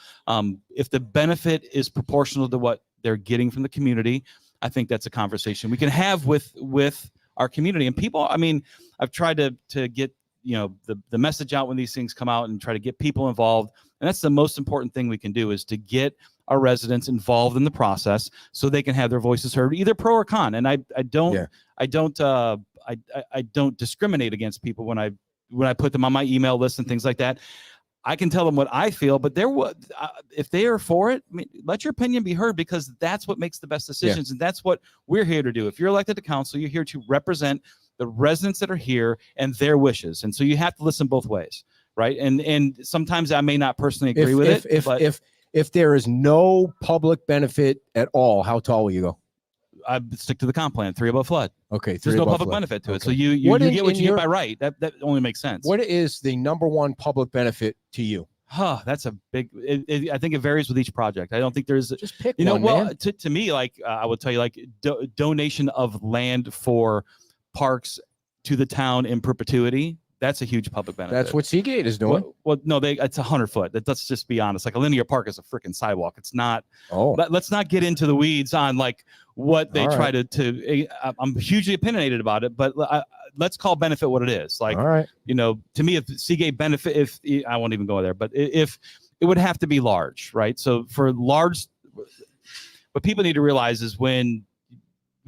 if the benefit is proportional to what they're getting from the community, I think that's a conversation we can have with our community and people. I mean, I've tried to get the message out when these things come out and try to get people involved. And that's the most important thing we can do, is to get our residents involved in the process so they can have their voices heard, either pro or con. And I don't discriminate against people when I put them on my email list and things like that. I can tell them what I feel, but if they are for it, I mean, let your opinion be heard, because that's what makes the best decisions. And that's what we're here to do. If you're elected to council, you're here to represent the residents that are here and their wishes. And so you have to listen both ways. Right. And sometimes I may not personally agree with it. If there is no public benefit at all, how tall will you go? I stick to the comp plan, 3 above flood. Okay. There's no public benefit to it. So you get what you get by right. That only makes sense. What is the number one public benefit to you? That's a big, I think it varies with each project. I don't think there's just pick one, man. To me, like I would tell you, like donation of land for parks to the town in perpetuity. That's a huge public benefit. That's what Seagate is doing. Well, no, it's 100 foot. Let's just be honest. Like a linear park is a freaking sidewalk. It's not. Oh. Let's not get into the weeds on like what they try to. I'm hugely opinionated about it, but let's call benefit what it is. Like, all right. To me, if Seagate benefit, I won't even go there, but if it would have to be large, right? So for large, what people need to realize is when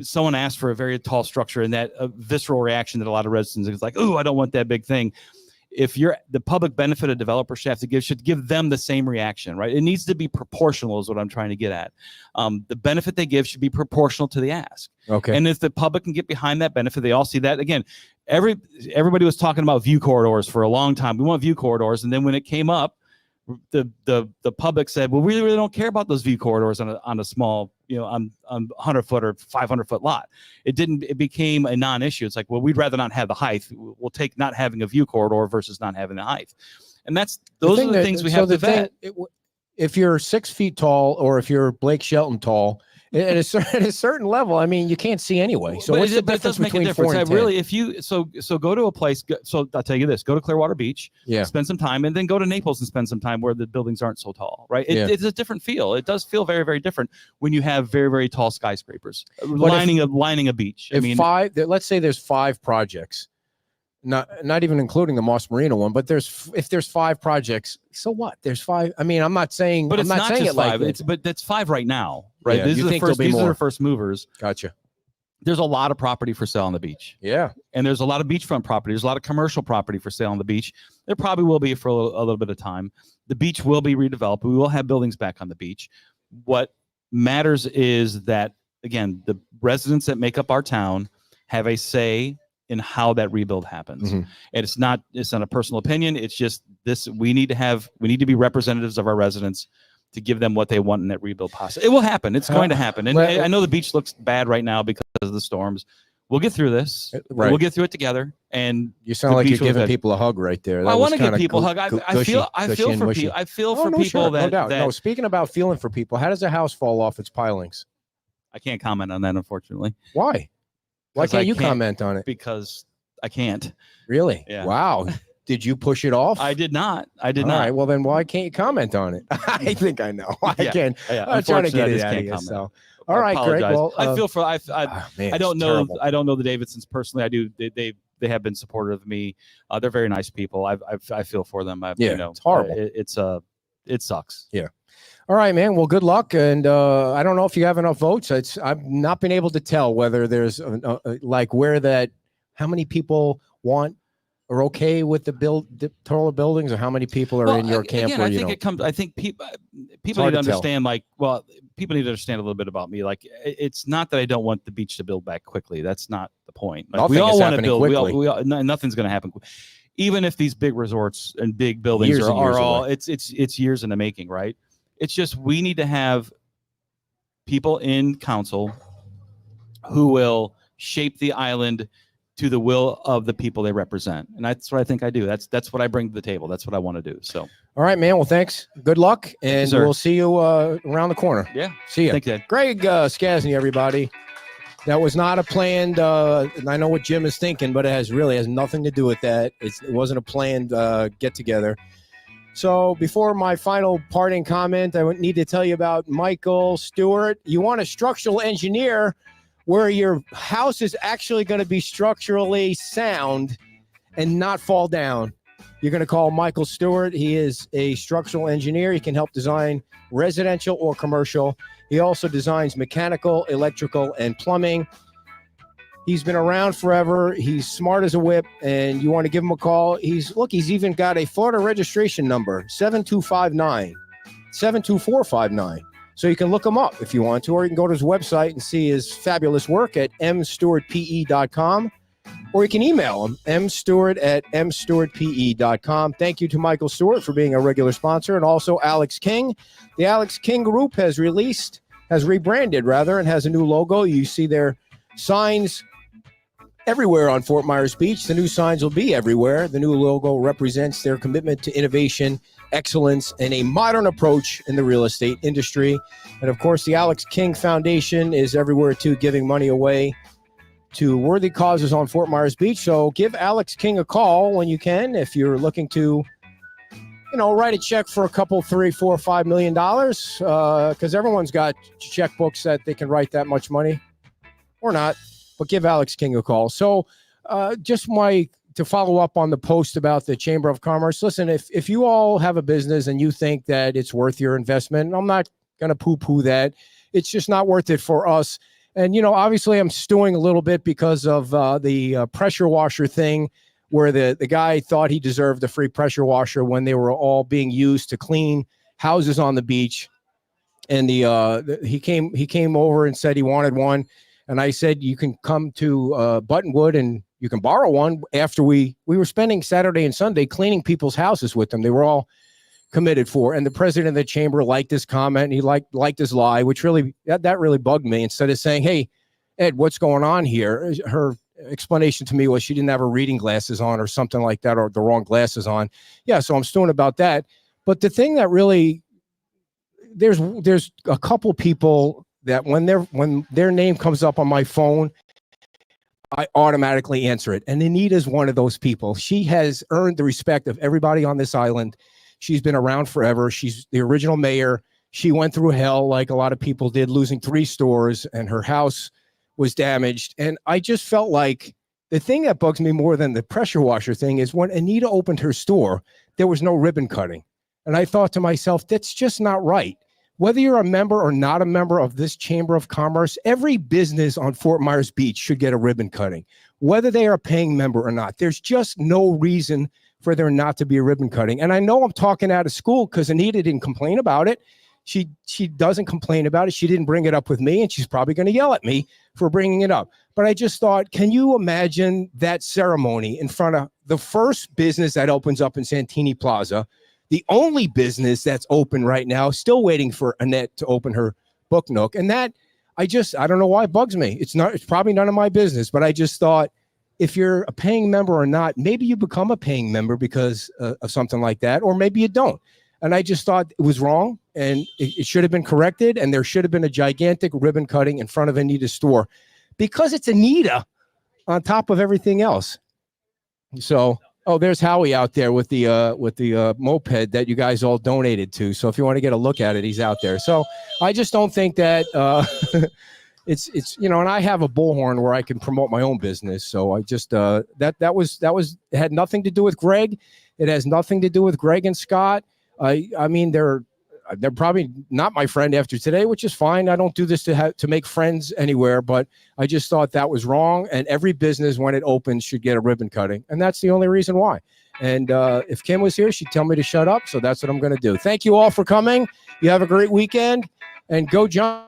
someone asks for a very tall structure and that visceral reaction that a lot of residents is like, oh, I don't want that big thing. If you're the public benefit a developer should give them the same reaction, right? It needs to be proportional is what I'm trying to get at. The benefit they give should be proportional to the ask. Okay. And if the public can get behind that benefit, they all see that. Again, everybody was talking about view corridors for a long time. We want view corridors. And then when it came up, the public said, well, we really don't care about those view corridors on a small, on 100 foot or 500 foot lot. It became a non-issue. It's like, well, we'd rather not have the height. We'll take not having a view corridor versus not having the height. And those are the things we have to vet. If you're 6 feet tall, or if you're Blake Shelton tall, at a certain level, I mean, you can't see anyway. So But what's the but difference does make a between 4 difference. and 10? Really, if you so go to a place. So I'll tell you this: go to Clearwater Beach, Yeah. spend some time, and then go to Naples and spend some time where the buildings aren't so tall. Right? Yeah. It's a different feel. It does feel very, very different when you have very, very tall skyscrapers lining a beach. I mean, let's say there's 5 projects. Not even including the Moss Marina one, but if there's 5 projects, so what? There's 5. I mean, I'm not saying, but I'm it's not not saying just it like 5. that. But that's 5 right now, right? Yeah, These you are the think there'll first. be These more. are the first movers. Gotcha. There's a lot of property for sale on the beach. Yeah. And there's a lot of beachfront property. There's a lot of commercial property for sale on the beach. There probably will be for a little bit of time. The beach will be redeveloped. We will have buildings back on the beach. What matters is that, again, the residents that make up our town have a say in how that rebuild happens. Mhm. And it's not a personal opinion. It's just this, we need to be representatives of our residents to give them what they want in that rebuild process. It will happen. It's going to happen. And I know the beach looks bad right now because of the storms. We'll get through this. Right. We'll get through it together. And You sound like you're giving people a hug right there. I want to give people a hug. I feel for people. I feel for people no doubt. that. No, speaking about feeling for people, how does a house fall off its pilings? I can't comment on that, unfortunately. Why? Why can't you comment on it? Because I can't. Really? Yeah. Wow. Did you push it off? I did not. All right. Well, then why can't you comment on it? I think I know. I can. I'm trying to get it out of you. So. All right, great. Well, I feel for. man, I don't it's know. terrible. I don't know the Davidsons personally. I do. They have been supportive of me. They're very nice people. I feel for them. It's horrible. It sucks. Yeah. All right, man. Well, good luck. And I don't know if you have enough votes. I've not been able to tell whether there's how many people are okay with the taller buildings, or how many people are in your camp. Again, I think people need to understand. People need to understand a little bit about me. Like, it's not that I don't want the beach to build back quickly. That's not the point. Like, we all want to build. Nothing's going to happen. Even if these big resorts and big buildings are all, it's years in the making, right? It's just, we need to have people in council who will shape the island to the will of the people they represent. And that's what I think I do. That's what I bring to the table. That's what I want to do. So, all right, man. Well, thanks. Good luck. And we'll see you around the corner. Yeah. See you. Thank you. Greg Skasny, everybody. That was not a planned, and I know what Jim is thinking, but it really has nothing to do with that. It wasn't a planned get together. So before my final parting comment, I need to tell you about Michael Stewart. You want a structural engineer where your house is actually going to be structurally sound and not fall down. You're going to call Michael Stewart. He is a structural engineer. He can help design residential or commercial. He also designs mechanical, electrical, and plumbing. He's been around forever. He's smart as a whip, and you want to give him a call. He's even got a Florida registration number, 7259. So you can look him up if you want to, or you can go to his website and see his fabulous work at mstewartpe.com, or you can email him, mstewart@mstewartpe.com. Thank you to Michael Stewart for being a regular sponsor, and also Alex King. The Alex King Group has rebranded, and has a new logo. You see their signs everywhere on Fort Myers Beach. The new signs will be everywhere. The new logo represents their commitment to innovation, excellence, and a modern approach in the real estate industry. And of course, the Alex King Foundation is everywhere too, giving money away to worthy causes on Fort Myers Beach. So give Alex King a call when you can, if you're looking to, write a check for a couple, $3, $4, $5 million, because everyone's got checkbooks that they can write that much money, or not. But give Alex King a call. So to follow up on the post about the Chamber of Commerce, listen, if you all have a business and you think that it's worth your investment, I'm not going to poo-poo that. It's just not worth it for us. And, obviously I'm stewing a little bit because of the pressure washer thing, where the guy thought he deserved a free pressure washer when they were all being used to clean houses on the beach. And he came over and said he wanted one. And I said, you can come to Buttonwood and you can borrow one. After we were spending Saturday and Sunday cleaning people's houses with them. They were all committed for. And the president of the chamber liked this comment. And he liked his lie, which really bugged me. Instead of saying, hey, Ed, what's going on here? Her explanation to me was she didn't have her reading glasses on or something like that, or the wrong glasses on. Yeah, so I'm stewing about that. But the thing that really, there's a couple people that when their name comes up on my phone, I automatically answer it. And Anita's one of those people. She has earned the respect of everybody on this island. She's been around forever. She's the original mayor. She went through hell like a lot of people did, losing 3 stores, and her house was damaged. And I just felt like the thing that bugs me more than the pressure washer thing is when Anita opened her store, there was no ribbon cutting. And I thought to myself, that's just not right. Whether you're a member or not a member of this Chamber of Commerce, every business on Fort Myers Beach should get a ribbon cutting, whether they are a paying member or not. There's just no reason for there not to be a ribbon cutting. And I know I'm talking out of school because Anita didn't complain about it. She doesn't complain about it. She didn't bring it up with me, and she's probably going to yell at me for bringing it up. But I just thought, can you imagine that ceremony in front of the first business that opens up in Santini Plaza, the only business that's open right now, still waiting for Annette to open her book nook? And that, I don't know why it bugs me. It's probably none of my business, but I just thought, if you're a paying member or not, maybe you become a paying member because of something like that, or maybe you don't. And I just thought it was wrong, and it should have been corrected, and there should have been a gigantic ribbon cutting in front of Anita's store because it's Anita on top of everything else. So, oh, there's Howie out there with the moped that you guys all donated to. So if you want to get a look at it, he's out there. So I just don't think that it's and I have a bullhorn where I can promote my own business. So I just it had nothing to do with Greg. It has nothing to do with Greg and Scott. I mean, they're probably not my friend after today, which is fine. I don't do this to make friends anywhere, but I just thought that was wrong. And every business, when it opens, should get a ribbon cutting. And that's the only reason why. And if Kim was here, she'd tell me to shut up. So that's what I'm going to do. Thank you all for coming. You have a great weekend, and go John.